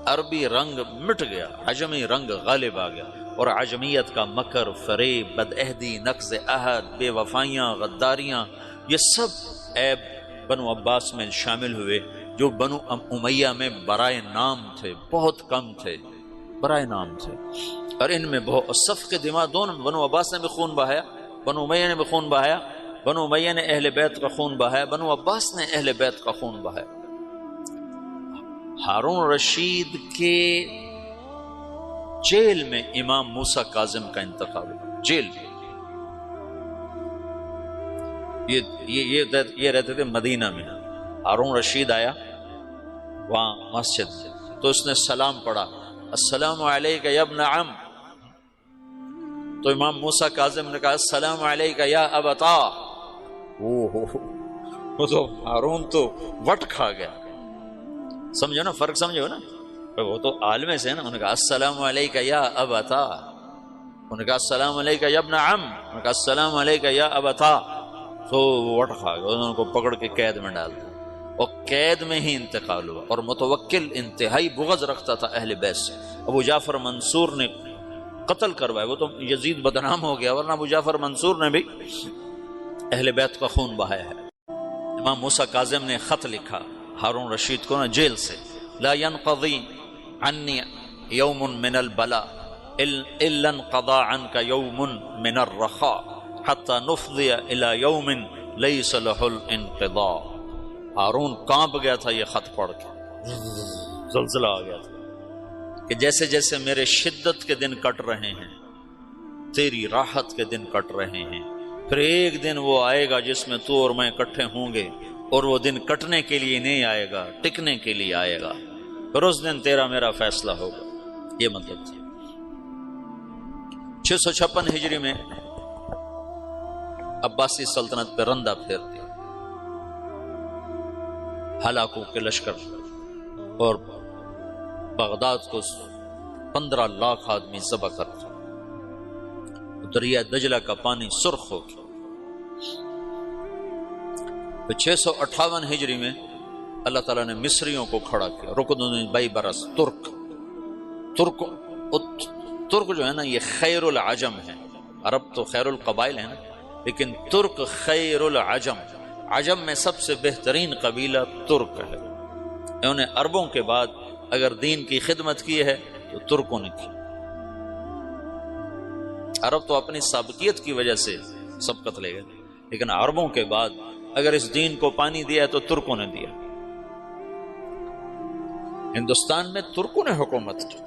عربی رنگ مٹ گیا، عجمی رنگ غالب آ گیا، اور عجمیت کا مکر، فریب، بدعہدی، نقض عہد، بے وفائیاں، غداریاں، یہ سب عیب بنو عباس میں شامل ہوئے، جو بنو امیہ میں برائے نام تھے، بہت کم تھے، برائے نام تھے. اور ان میں بہت صف کے دماغ دونوں، بنو عباس نے بھی خون بہایا، بنو امیہ نے بھی خون بہایا. بنو امیہ نے اہل بیت کا خون بہایا، بنو عباس نے اہل بیت کا خون بہایا. ہارون رشید کے جیل میں امام موسیٰ کاظم کا انتقال ہوا. جیل یہ رہتے تھے مدینہ میں. ہارون رشید آیا وہاں مسجد، تو اس نے سلام پڑھا، السلام علیک یا ابن عم. تو امام موسیٰ کاظم نے کہا السلام علیک یا ابتا. وہ تو ہارون تو وٹ کھا گیا. سمجھو نا فرق، سمجھو نا، وہ تو عالم سے نا. انہوں نے کہا السلام علیک یا ابتا، انہوں نے کہا السلام علیک یا ابن عم، انہوں نے کہا السلام علیک یا ابتا. تو وٹ کھا گیا، انہوں کو پکڑ کے قید میں ڈال دیا اور قید میں ہی انتقال ہوا. اور متوکل انتہائی بغض رکھتا تھا اہل بیت سے. ابو جعفر منصور نے قتل کروایا، وہ تو یزید بدنام ہو گیا، ورنہ ابو جعفر منصور نے بھی اہل بیت کا خون بہایا ہے. امام موسیٰ کاظم نے خط لکھا ہارون رشید کو نا جیل سے، لا ينقضی عنی یوم من البلاء الا انقضى عنك یوم من الرخاء حتى نفضی الى یوم لیس له الانقضاء. ہارون کانپ گیا تھا یہ خط پڑھ کے، زلزلہ آ گیا تھا کہ جیسے جیسے میرے شدت کے دن کٹ رہے ہیں تیری راحت کے دن کٹ رہے ہیں، پھر ایک دن وہ آئے گا جس میں تو اور میں اکٹھے ہوں گے، اور وہ دن کٹنے کے لیے نہیں آئے گا، ٹکنے کے لیے آئے گا، پھر اس دن تیرا میرا فیصلہ ہوگا. یہ مطلب تھا. 656 ہجری میں عباسی سلطنت پہ رندہ پھیر دیا، ہلاکوں کے لشکر، اور بغداد کو 15 لاکھ آدمی ذبح کر دیا. دریا دجلہ کا پانی سرخ ہو گیا. 658 ہجری میں اللہ تعالیٰ نے مصریوں کو کھڑا کیا، رکن بائی برس. ترک جو ہے نا یہ خیر العجم ہے. عرب تو خیر القبائل ہے نا، لیکن ترک خیر العجم، عجم میں سب سے بہترین قبیلہ ترک ہے. انہوں نے عربوں کے بعد اگر دین کی خدمت کی ہے تو ترکوں نے کی. عرب تو اپنی سابقیت کی وجہ سے سبقت لے گئے، لیکن عربوں کے بعد اگر اس دین کو پانی دیا ہے تو ترکوں نے دیا. ہندوستان میں ترکوں نے حکومت کی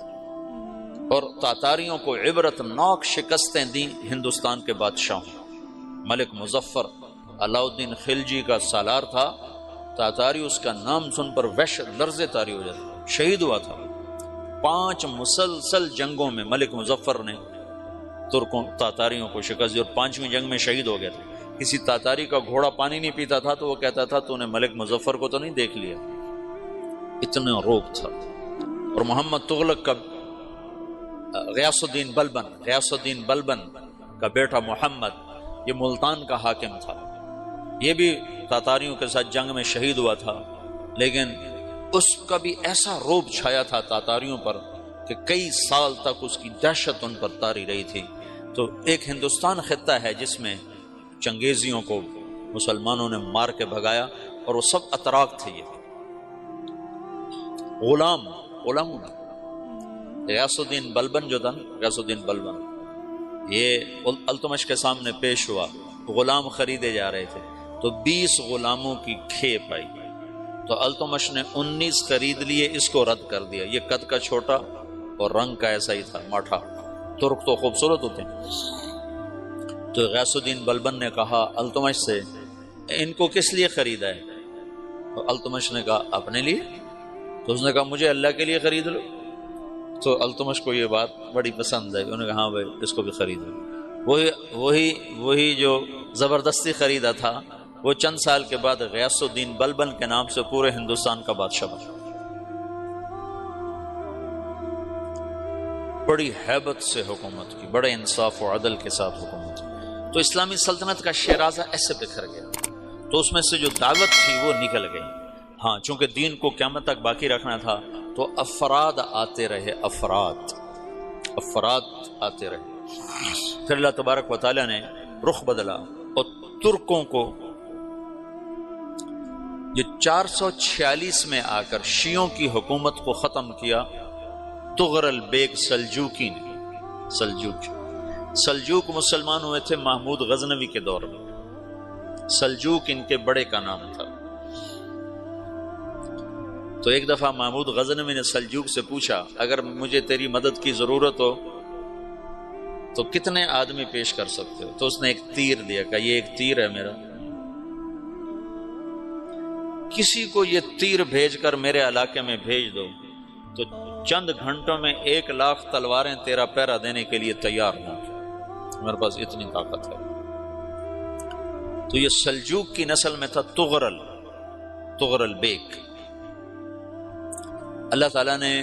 اور تاتاریوں کو عبرت ناک شکستیں دیں ہندوستان کے بادشاہوں. ملک مظفر علاؤ الدین خلجی کا سالار تھا، تاتاری اس کا نام سن پر وحشت لرزے طاری ہو جاتا. شہید ہوا تھا 5 مسلسل جنگوں میں. ملک مظفر نے ترکوں تاتاریوں کو شکست دی اور 5ویں جنگ میں شہید ہو گیا تھا. کسی تاتاری کا گھوڑا پانی نہیں پیتا تھا تو وہ کہتا تھا تو نے ملک مظفر کو تو نہیں دیکھ لیا. اتنا روب تھا. اور محمد تغلق کا غیاث الدین بلبن کا بیٹا محمد، یہ ملتان کا حاکم تھا، یہ بھی تاتاریوں کے ساتھ جنگ میں شہید ہوا تھا، لیکن اس کا بھی ایسا روب چھایا تھا تاتاریوں پر کہ کئی سال تک اس کی دہشت ان پر طاری رہی تھی۔ تو ایک ہندوستان خطہ ہے جس میں چنگیزیوں کو مسلمانوں نے مار کے بھگایا، اور وہ سب اتراک تھے، یہ غلاموں نے۔ غیاث الدین بلبن جو تھا نا، غیاث الدین بلبن، یہ التمش کے سامنے پیش ہوا، غلام خریدے جا رہے تھے، تو 20 غلاموں کی کھیپ آئی، تو التمش نے 19 خرید لیے، اس کو رد کر دیا۔ یہ قد کا چھوٹا اور رنگ کا ایسا ہی تھا، ماٹھا، ترک تو خوبصورت ہوتے ہیں۔ تو غیاث الدین بلبن نے کہا التمش سے، ان کو کس لیے خریدا ہے؟ تو التمش نے کہا اپنے لیے۔ تو اس نے کہا مجھے اللہ کے لیے خرید لو۔ تو التمش کو یہ بات بڑی پسند ہے، انہوں نے کہا ہاں بھائی اس کو بھی خرید لو۔ وہی جو زبردستی خریدا تھا، وہ چند سال کے بعد غیاث الدین بلبن کے نام سے پورے ہندوستان کا بادشاہ بنا۔ بڑی ہیبت سے حکومت کی، بڑے انصاف و عدل کے ساتھ حکومت کی۔ تو اسلامی سلطنت کا شیرازہ ایسے بکھر گیا، تو اس میں سے جو دعوت تھی وہ نکل گئی۔ ہاں، چونکہ دین کو قیامت تک باقی رکھنا تھا، تو افراد آتے رہے، افراد آتے رہے۔ پھر اللہ تبارک و تعالیٰ نے رخ بدلا، اور ترکوں کو یہ 446 میں آ کر شیعوں کی حکومت کو ختم کیا تغرل بیگ سلجوکی نے۔ سلجوک مسلمان ہوئے تھے محمود غزنوی کے دور میں، سلجوک ان کے بڑے کا نام تھا۔ تو ایک دفعہ محمود غزنوی نے سلجوک سے پوچھا اگر مجھے تیری مدد کی ضرورت ہو تو کتنے آدمی پیش کر سکتے ہو؟ تو اس نے ایک تیر دیا، کہا یہ ایک تیر ہے میرا، کسی کو یہ تیر بھیج کر میرے علاقے میں بھیج دو تو چند گھنٹوں میں 1,00,000 تلواریں تیرا پیرا دینے کے لیے تیار ہوں، میرے پاس اتنی طاقت ہے۔ تو یہ سلجوک کی نسل میں تھا تغرل بیگ۔ اللہ تعالیٰ نے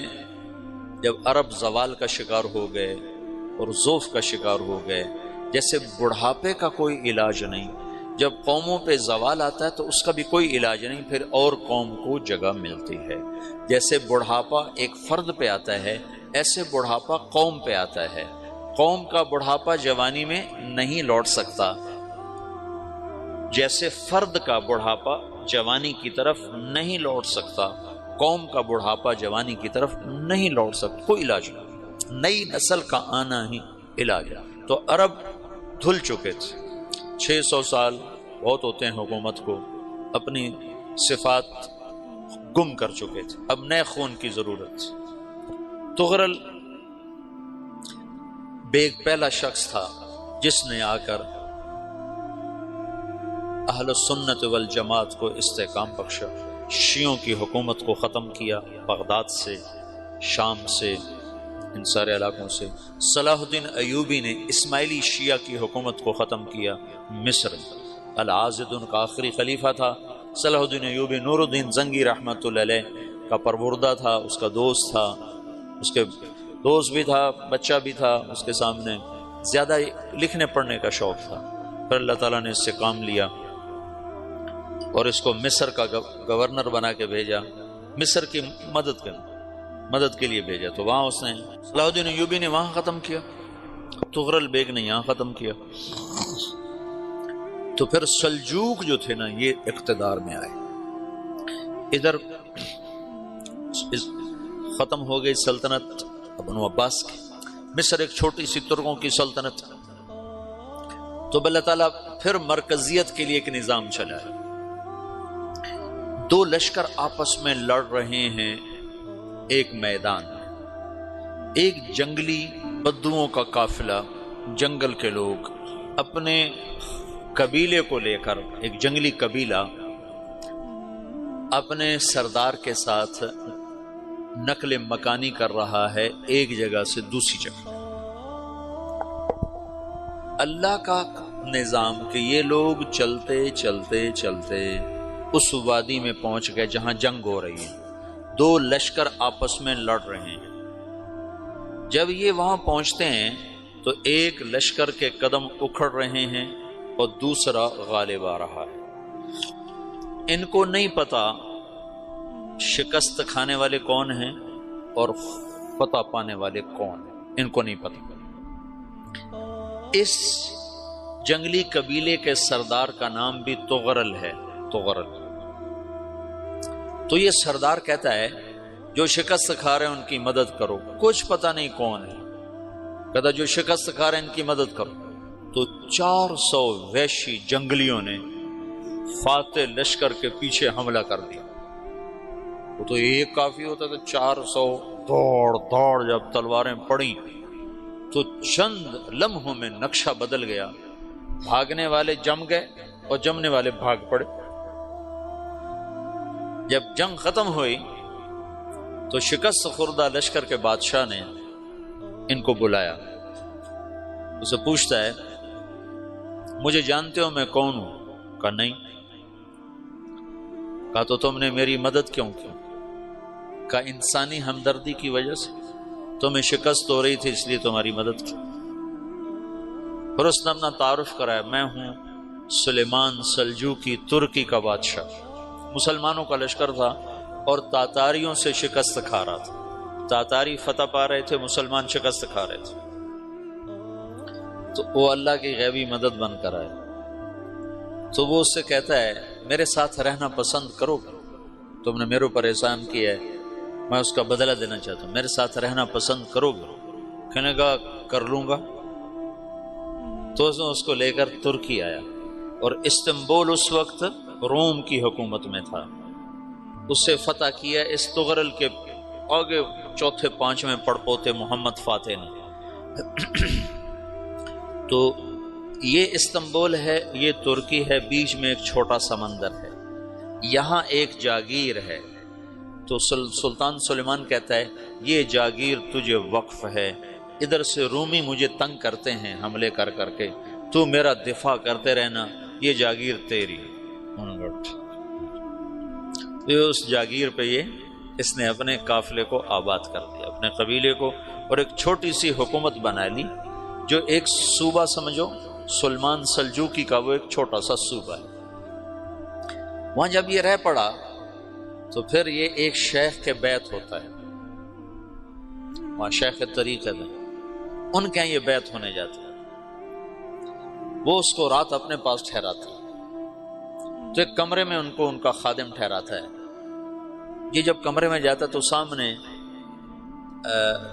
جب عرب زوال کا شکار ہو گئے اور ضعف کا شکار ہو گئے، جیسے بڑھاپے کا کوئی علاج نہیں، جب قوموں پہ زوال آتا ہے تو اس کا بھی کوئی علاج نہیں، پھر اور قوم کو جگہ ملتی ہے۔ جیسے بڑھاپا ایک فرد پہ آتا ہے، ایسے بڑھاپا قوم پہ آتا ہے۔ قوم کا بڑھاپا جوانی میں نہیں لوٹ سکتا، جیسے فرد کا بڑھاپا جوانی کی طرف نہیں لوٹ سکتا، قوم کا بڑھاپا جوانی کی طرف نہیں لوٹ سکتا، کوئی علاج نہیں، نئی نسل کا آنا ہی علاج ہے۔ تو عرب دھل چکے تھے، 600 سال بہت ہوتے ہیں حکومت کو، اپنی صفات گم کر چکے تھے، اب نئے خون کی ضرورت تھی۔ تغرل بیگ پہلا شخص تھا جس نے آ کر اہل السنت والجماعت کو استحکام بخشا، شیعوں کی حکومت کو ختم کیا، بغداد سے، شام سے، ان سارے علاقوں سے۔ صلاح الدین ایوبی نے اسماعیلی شیعہ کی حکومت کو ختم کیا، مصر۔ العاضد ان کا آخری خلیفہ تھا صلاح الدین ایوبی، نور الدین زنگی رحمۃ اللہ علیہ کا پروردہ تھا، اس کا دوست تھا، اس کے دوست بھی تھا، بچہ بھی تھا اس کے سامنے، زیادہ لکھنے پڑھنے کا شوق تھا۔ پھر اللہ تعالیٰ نے اس سے کام لیا اور اس کو مصر کا گورنر بنا کے بھیجا، مصر کی مدد کے لیے بھیجا۔ تو وہاں اس نے صلاح الدین ایوبی نے وہاں ختم کیا، تغرل بیگ نے یہاں ختم کیا۔ تو پھر سلجوک جو تھے نا یہ اقتدار میں آئے، ادھر ختم ہو گئی سلطنت بنو عباس کی، مصر ایک چھوٹی سی ترکوں کی سلطنت۔ تو اللہ تعالیٰ پھر مرکزیت کے لیے ایک نظام چلایا، 2 لشکر آپس میں لڑ رہے ہیں ایک میدان میں، ایک جنگلی بدوؤں کا قافلہ، جنگل کے لوگ اپنے قبیلے کو لے کر، ایک جنگلی قبیلہ اپنے سردار کے ساتھ نقل مکانی کر رہا ہے ایک جگہ سے دوسری جگہ۔ اللہ کا نظام کہ یہ لوگ چلتے چلتے چلتے اس وادی میں پہنچ گئے جہاں جنگ ہو رہی ہے، 2 لشکر آپس میں لڑ رہے ہیں، جب یہ وہاں پہنچتے ہیں تو ایک لشکر کے قدم اکھڑ رہے ہیں اور دوسرا غالب آ رہا ہے۔ ان کو نہیں پتا شکست کھانے والے کون ہیں اور فتح پانے والے کون ہیں، ان کو نہیں پتا۔ اس جنگلی قبیلے کے سردار کا نام بھی تغرل ہے، تغرل۔ تو یہ سردار کہتا ہے جو شکست کھا رہے ہیں ان کی مدد کرو، کچھ پتہ نہیں کون ہے، کہتا جو شکست کھا رہے ہیں ان کی مدد کرو۔ تو 400 وحشی جنگلیوں نے فاتح لشکر کے پیچھے حملہ کر دیا۔ وہ تو ایک کافی ہوتا تو 400 دوڑ دوڑ جب تلواریں پڑیں تو چند لمحوں میں نقشہ بدل گیا، بھاگنے والے جم گئے اور جمنے والے بھاگ پڑے۔ جب جنگ ختم ہوئی تو شکست خوردہ لشکر کے بادشاہ نے ان کو بلایا، اسے پوچھتا ہے مجھے جانتے ہو میں کون ہوں؟ کہا نہیں۔ کہا تو تم نے میری مدد کیوں کی؟ کہا انسانی ہمدردی کی وجہ سے، تمہیں شکست ہو رہی تھی اس لیے تمہاری مدد کی۔ پھر اس نے اپنا تعارف کرایا، میں ہوں سلیمان سلجوقی ترکی کا بادشاہ۔ مسلمانوں کا لشکر تھا اور تاتاریوں سے شکست کھا رہا تھا، تاتاری فتح پا رہے تھے، مسلمان شکست کھا رہے تھے۔ تو وہ اللہ کی غیبی مدد بن کر آئے۔ تو وہ اس سے کہتا ہے میرے ساتھ رہنا پسند کرو گے؟ تم نے میرے اوپر احسان کیا ہے، میں اس کا بدلہ دینا چاہتا ہوں، میرے ساتھ رہنا پسند کرو گے؟ کہنے کا کر لوں گا۔ تو اس نے اس کو لے کر ترکی آیا، اور استنبول اس وقت روم کی حکومت میں تھا، اس سے فتح کیا اس تغرل کے آگے چوتھے پانچویں پڑپوتے محمد فاتح نے۔ تو یہ استنبول ہے، یہ ترکی ہے، بیچ میں ایک چھوٹا سمندر ہے، یہاں ایک جاگیر ہے۔ تو سلطان سلیمان کہتا ہے یہ جاگیر تجھے وقف ہے، ادھر سے رومی مجھے تنگ کرتے ہیں حملے کر کر کے، تو میرا دفاع کرتے رہنا، یہ جاگیر تیری۔ تو اس جاگیر پہ اس نے اپنے قافلے کو آباد کر دیا، اپنے قبیلے کو، اور ایک چھوٹی سی حکومت بنا لی، جو ایک صوبہ سمجھو سلمان سلجوقی کا، وہ ایک چھوٹا سا صوبہ ہے۔ وہاں جب یہ رہ پڑا تو پھر یہ ایک شیخ کے بیت ہوتا ہے، وہاں شیخ طریقت ہے، ان کے یہ بیت ہونے جاتا ہے، وہ اس کو رات اپنے پاس ٹھہراتا ہے۔ تو ایک کمرے میں ان کو ان کا خادم ٹھہراتا ہے۔ یہ جب کمرے میں جاتا تو سامنے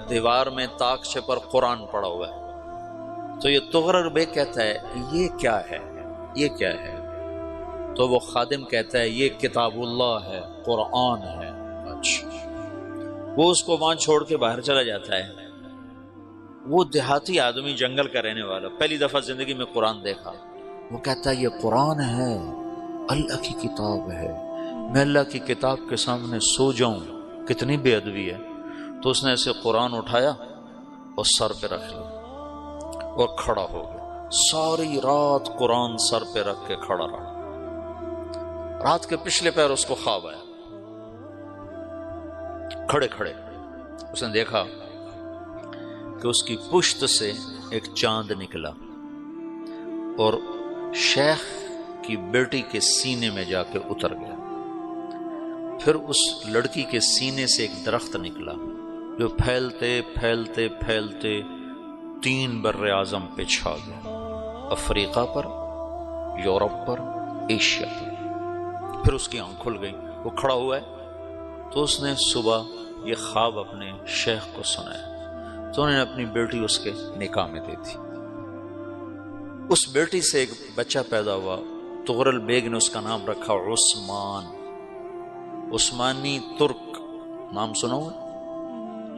دیوار میں طاقچے پر قرآن پڑا ہوا ہے۔ تو یہ تغرل بیگ کہتا ہے یہ کیا ہے، یہ کیا ہے؟ تو وہ خادم کہتا ہے یہ کتاب اللہ ہے، قرآن ہے۔ اچھا، وہ اس کو وہاں چھوڑ کے باہر چلا جاتا ہے۔ وہ دیہاتی آدمی، جنگل کا رہنے والا، پہلی دفعہ زندگی میں قرآن دیکھا، وہ کہتا ہے یہ قرآن ہے، اللہ کی کتاب ہے، میں اللہ کی کتاب کے سامنے سو جاؤں، کتنی بے ادبی ہے۔ تو اس نے ایسے قرآن اٹھایا اور سر پہ رکھ لیا اور کھڑا ہو گیا، ساری رات قرآن سر پہ رکھ کے کھڑا رہا۔ رات کے پچھلے پہر اس کو خواب آیا، کھڑے کھڑے اس نے دیکھا کہ اس کی پشت سے ایک چاند نکلا اور شیخ کی بیٹی کے سینے میں جا کے اتر گیا۔ پھر اس لڑکی کے سینے سے ایک درخت نکلا جو پھیلتے پھیلتے پھیلتے 3 بر اعظم پہ چھا گیا، افریقہ پر، یورپ پر، ایشیا پر۔ پھر اس کی آنکھ کھل گئی، وہ کھڑا ہوا ہے۔ تو اس نے صبح یہ خواب اپنے شیخ کو سنایا، تو انہوں نے اپنی بیٹی اس کے نکاح میں دے دی۔ اس بیٹی سے ایک بچہ پیدا ہوا، تغرل بیگ نے اس کا نام رکھا عثمان، عثمانی ترک نام سنا ہوا،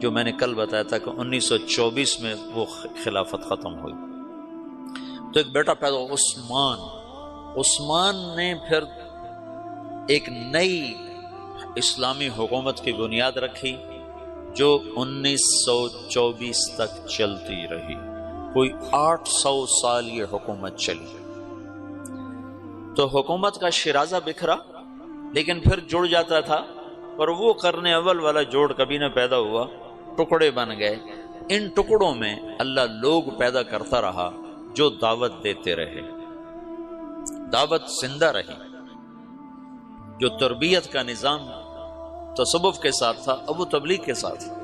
جو میں نے کل بتایا تھا کہ 1924 میں وہ خلافت ختم ہوئی۔ تو ایک بیٹا پیدا ہوا عثمان۔ عثمان نے پھر ایک نئی اسلامی حکومت کی بنیاد رکھی جو 1924 تک چلتی رہی، کوئی 800 سال یہ حکومت چلی۔ تو حکومت کا شیرازہ بکھرا لیکن پھر جڑ جاتا تھا، اور وہ قرن اول والا جوڑ کبھی نہ پیدا ہوا، ٹکڑے بن گئے، ان ٹکڑوں میں اللہ لوگ پیدا کرتا رہا جو دعوت دیتے رہے، دعوت زندہ رہی۔ جو تربیت کا نظام تصوف کے ساتھ تھا اب وہ تبلیغ کے ساتھ تھا۔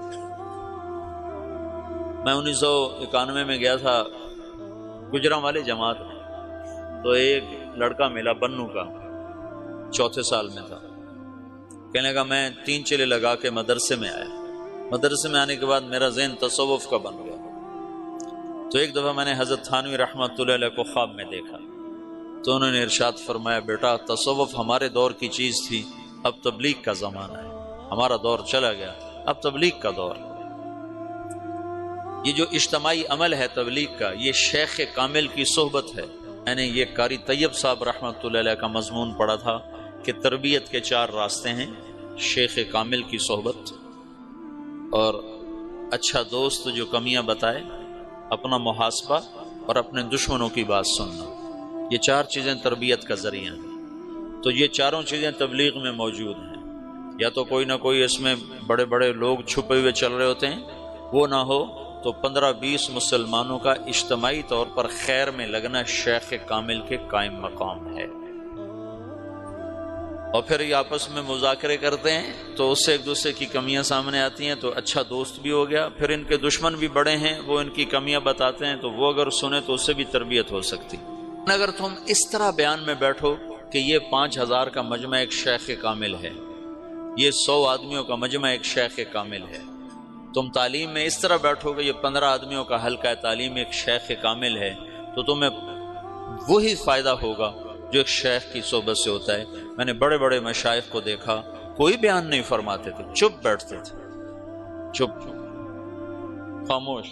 میں 1991 میں گیا تھا گجرانوالے جماعت، تو ایک لڑکا ملا بنو کا، 4 سال میں تھا، کہنے لگا میں 3 چلے لگا کے مدرسے میں آیا، مدرسے میں آنے کے بعد میرا ذہن تصوف کا بن گیا۔ تو ایک دفعہ میں نے حضرت تھانوی رحمۃ اللہ علیہ کو خواب میں دیکھا، تو انہوں نے ارشاد فرمایا بیٹا تصوف ہمارے دور کی چیز تھی، اب تبلیغ کا زمانہ ہے، ہمارا دور چلا گیا، اب تبلیغ کا دور۔ یہ جو اجتماعی عمل ہے تبلیغ کا، یہ شیخ کامل کی صحبت ہے۔ میں نے یہ قاری طیب صاحب رحمۃ اللہ علیہ کا مضمون پڑھا تھا کہ تربیت کے 4 راستے ہیں: شیخ کامل کی صحبت، اور اچھا دوست جو کمیاں بتائے، اپنا محاسبہ، اور اپنے دشمنوں کی بات سننا۔ یہ 4 چیزیں تربیت کا ذریعہ ہیں۔ تو یہ چاروں چیزیں تبلیغ میں موجود ہیں۔ یا تو کوئی نہ کوئی اس میں بڑے بڑے لوگ چھپے ہوئے چل رہے ہوتے ہیں، وہ نہ ہو تو 15-20 مسلمانوں کا اجتماعی طور پر خیر میں لگنا شیخ کامل کے قائم مقام ہے۔ اور پھر یہ آپس میں مذاکرے کرتے ہیں تو اس سے ایک دوسرے کی کمیاں سامنے آتی ہیں، تو اچھا دوست بھی ہو گیا۔ پھر ان کے دشمن بھی بڑے ہیں، وہ ان کی کمیاں بتاتے ہیں، تو وہ اگر سنے تو اس سے بھی تربیت ہو سکتی۔ اگر تم اس طرح بیان میں بیٹھو کہ یہ 5000 کا مجمع ایک شیخ کامل ہے، یہ 100 آدمیوں کا مجمع ایک شیخ کامل ہے، تم تعلیم میں اس طرح بیٹھو کہ یہ 15 آدمیوں کا حلقہ تعلیم ایک شیخ کامل ہے، تو تمہیں وہی فائدہ ہوگا جو ایک شیخ کی صحبت سے ہوتا ہے۔ میں نے بڑے بڑے مشائخ کو دیکھا، کوئی بیان نہیں فرماتے تھے، چپ بیٹھتے تھے، چپ خاموش،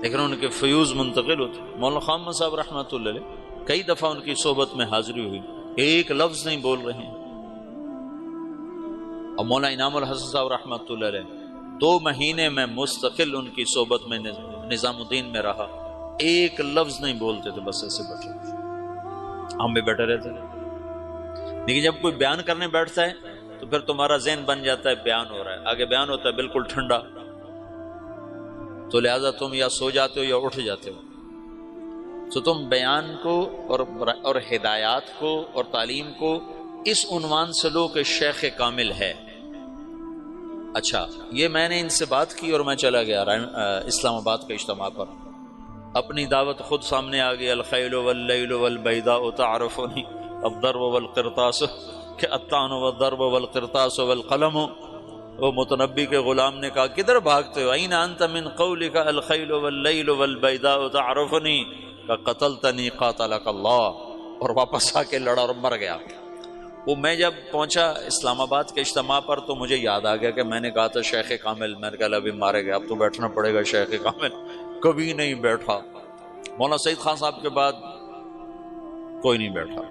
لیکن ان کے فیوز منتقل ہوتے۔ مولانا خامہ صاحب رحمۃ اللہ علیہ کئی دفعہ ان کی صحبت میں حاضری ہوئی، ایک لفظ نہیں بول رہے ہیں۔ اور مولانا انعام الحسن صاحب رحمۃ اللہ علیہ 2 مہینے میں مستقل ان کی صحبت میں نظام الدین میں رہا، ایک لفظ نہیں بولتے تھے، بس ایسے بیٹھے، ہم بھی بیٹھے رہتے تھے۔ لیکن جب کوئی بیان کرنے بیٹھتا ہے تو پھر تمہارا ذہن بن جاتا ہے بیان ہو رہا ہے، آگے بیان ہوتا ہے بالکل ٹھنڈا، تو لہذا تم یا سو جاتے ہو یا اٹھ جاتے ہو۔ تو تم بیان کو اور ہدایات کو اور تعلیم کو اس عنوان سے لو کہ شیخ کامل ہے۔ اچھا، یہ میں نے ان سے بات کی اور میں چلا گیا اسلام آباد کے اجتماع پر، اپنی دعوت خود سامنے آ گئی، الخیل واللیل والبیداء تعرفنی الضرب والقرطاس کہ الطعن والضرب والقرطاس والقلم۔ وہ متنبی کے غلام نے کہا کدھر بھاگتے ہو؟ این انت من قولک الخیل واللیل والبیداء تعرفنی کہ قتلتنی قاتلک اللہ، اور واپس آ کے لڑا اور مر گیا۔ وہ میں جب پہنچا اسلام آباد کے اجتماع پر تو مجھے یاد آ گیا کہ میں نے کہا تھا شیخ کامل، میں نے کہا ابھی مارے گئے، اب تو بیٹھنا پڑے گا شیخ کامل، کبھی نہیں بیٹھا۔ مولانا سعید خان صاحب کے بعد کوئی نہیں بیٹھا،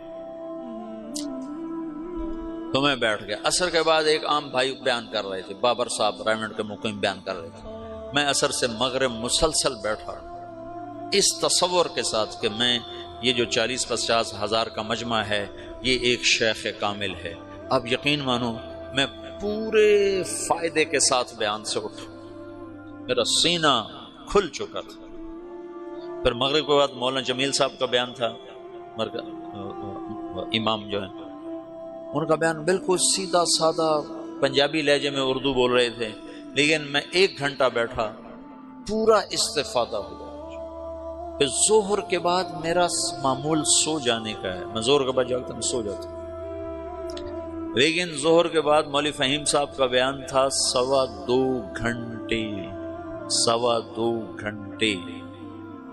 تو میں بیٹھ گیا۔ عصر کے بعد ایک عام بھائی بیان کر رہے تھے، بابر صاحب رائمنڈ کے مقیم بیان کر رہے تھے، میں عصر سے مغرب مسلسل بیٹھا اس تصور کے ساتھ کہ میں یہ جو 40-50 ہزار کا مجمع ہے یہ ایک شیخ کامل ہے۔ اب یقین مانو میں پورے فائدے کے ساتھ بیان سے اٹھا، میرا سینہ کھل چکا تھا۔ پھر مغرب کے بعد مولانا جمیل صاحب کا بیان تھا، امام جو ہیں، ان کا بیان بالکل سیدھا سادہ پنجابی لہجے میں اردو بول رہے تھے، لیکن میں 1 گھنٹہ بیٹھا، پورا استفادہ ہوا۔ پھر ظہر کے بعد میرا معمول سو جانے کا ہے، میں ظہر کے بعد جاگتا ہوں، سو جاتا ہوں، لیکن ظہر کے بعد مولوی فہیم صاحب کا بیان تھا 2.25 گھنٹے، 2.25 گھنٹے۔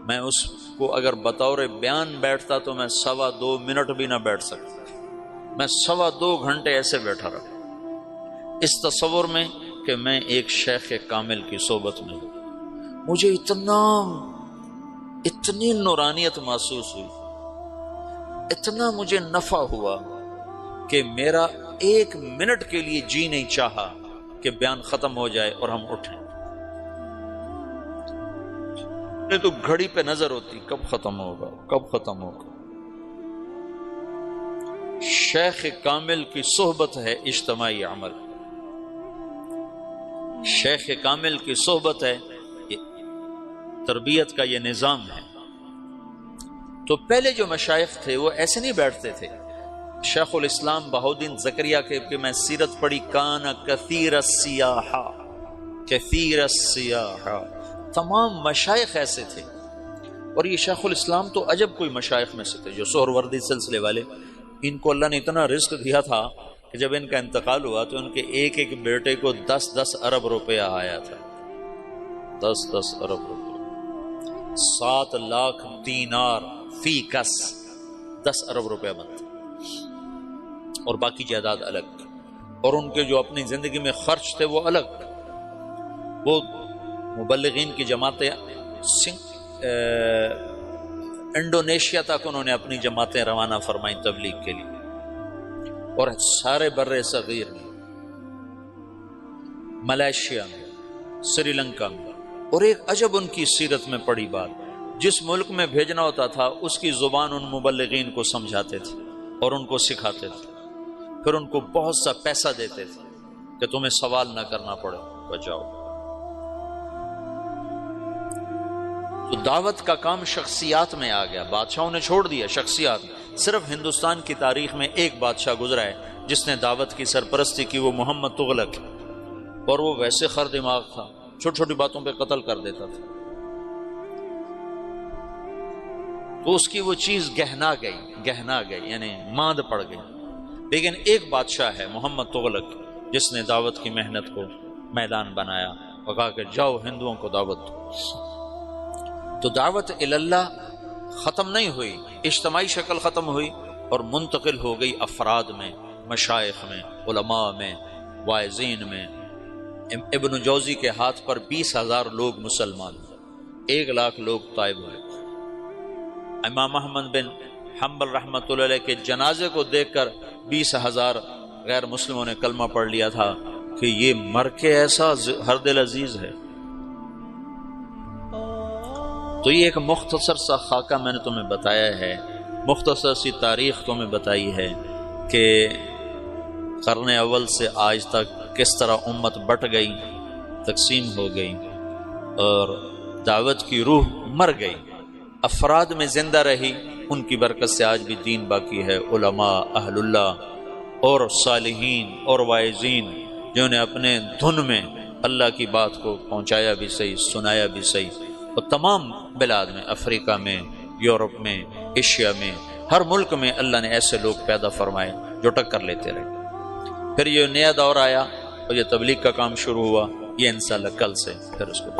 میں اس کو اگر بطور بیان بیٹھتا تو میں 2.25 منٹ بھی نہ بیٹھ سکتا، میں 2.25 گھنٹے ایسے بیٹھا رہا اس تصور میں کہ میں ایک شیخ کامل کی صحبت میں ہوں۔ مجھے اتنی نورانیت محسوس ہوئی، اتنا مجھے نفع ہوا کہ میرا 1 منٹ کے لیے جی نہیں چاہا کہ بیان ختم ہو جائے اور ہم اٹھیں۔ تو گھڑی پہ نظر ہوتی کب ختم ہوگا، کب ختم ہوگا۔ شیخ کامل کی صحبت ہے اجتماعی عمل۔ شیخ کامل کی صحبت ہے، تربیت کا یہ نظام ہے۔ تو پہلے جو مشائخ تھے وہ ایسے نہیں بیٹھتے تھے۔ شیخ الاسلام بہاؤالدین زکریا کے میں سیرت پڑھی، کان کثیر السیاحہ، کثیر السیاحہ، تمام مشائخ ایسے تھے۔ اور یہ شیخ الاسلام تو عجب کوئی مشائخ میں سے تھے جو سہروردی سلسلے والے، ان کو اللہ نے اتنا رزق دیا تھا کہ جب ان کا انتقال ہوا تو ان کے ایک ایک بیٹے کو 10 ارب روپیہ آیا تھا، 10 ارب روپیہ، 7 لاکھ دینار فی کس، 10 ارب روپیہ بنتا، اور باقی جائیداد الگ، اور ان کے جو اپنی زندگی میں خرچ تھے وہ الگ۔ وہ مبلغین کی جماعتیں انڈونیشیا تک انہوں نے اپنی جماعتیں روانہ فرمائیں تبلیغ کے لیے، اور سارے بر صغیر میں، ملائیشیا میں، سری لنکا میں۔ اور ایک عجب ان کی سیرت میں پڑی بات، جس ملک میں بھیجنا ہوتا تھا اس کی زبان ان مبلغین کو سمجھاتے تھے اور ان کو سکھاتے تھے، پھر ان کو بہت سا پیسہ دیتے تھے کہ تمہیں سوال نہ کرنا پڑے، بچاؤ۔ تو دعوت کا کام شخصیات میں آ گیا، بادشاہوں نے چھوڑ دیا، شخصیات۔ صرف ہندوستان کی تاریخ میں ایک بادشاہ گزرا ہے جس نے دعوت کی سرپرستی کی، وہ محمد تغلق، اور وہ ویسے خر دماغ تھا، چھوٹی چھوٹی باتوں پہ قتل کر دیتا تھا۔ تو اس کی وہ چیز گہنا گئی، یعنی ماند پڑ گئی۔ لیکن ایک بادشاہ ہے محمد تغلق جس نے دعوت کی محنت کو میدان بنایا اور کہا کہ جاؤ ہندوؤں کو دعوت دو۔ تو دعوت اللہ ختم نہیں ہوئی، اجتماعی شکل ختم ہوئی اور منتقل ہو گئی افراد میں، مشائخ میں، علماء میں، واعظین میں۔ ابن جوزی کے ہاتھ پر 20,000 لوگ مسلمان ہوئے، 1 لاکھ لوگ طائب ہوئے۔ امام احمد بن حنبل رحمۃ اللہ علیہ کے جنازے کو دیکھ کر 20,000 غیر مسلموں نے کلمہ پڑھ لیا تھا کہ یہ مر کے ایسا ہر دل عزیز ہے۔ تو یہ ایک مختصر سا خاکہ میں نے تمہیں بتایا ہے، مختصر سی تاریخ تمہیں بتائی ہے کہ قرن اول سے آج تک کس طرح امت بٹ گئی، تقسیم ہو گئی، اور دعوت کی روح مر گئی، افراد میں زندہ رہی، ان کی برکت سے آج بھی دین باقی ہے۔ علماء، اہل اللہ اور صالحین اور واعظین جنہوں نے اپنے دھن میں اللہ کی بات کو پہنچایا بھی صحیح، سنایا بھی صحیح، اور تمام بلاد میں، افریقہ میں، یورپ میں، ایشیا میں، ہر ملک میں اللہ نے ایسے لوگ پیدا فرمائے جو ٹکر لیتے رہے۔ پھر یہ نیا دور آیا اور یہ تبلیغ کا کام شروع ہوا، یہ انشاءاللہ کل سے پھر اس کو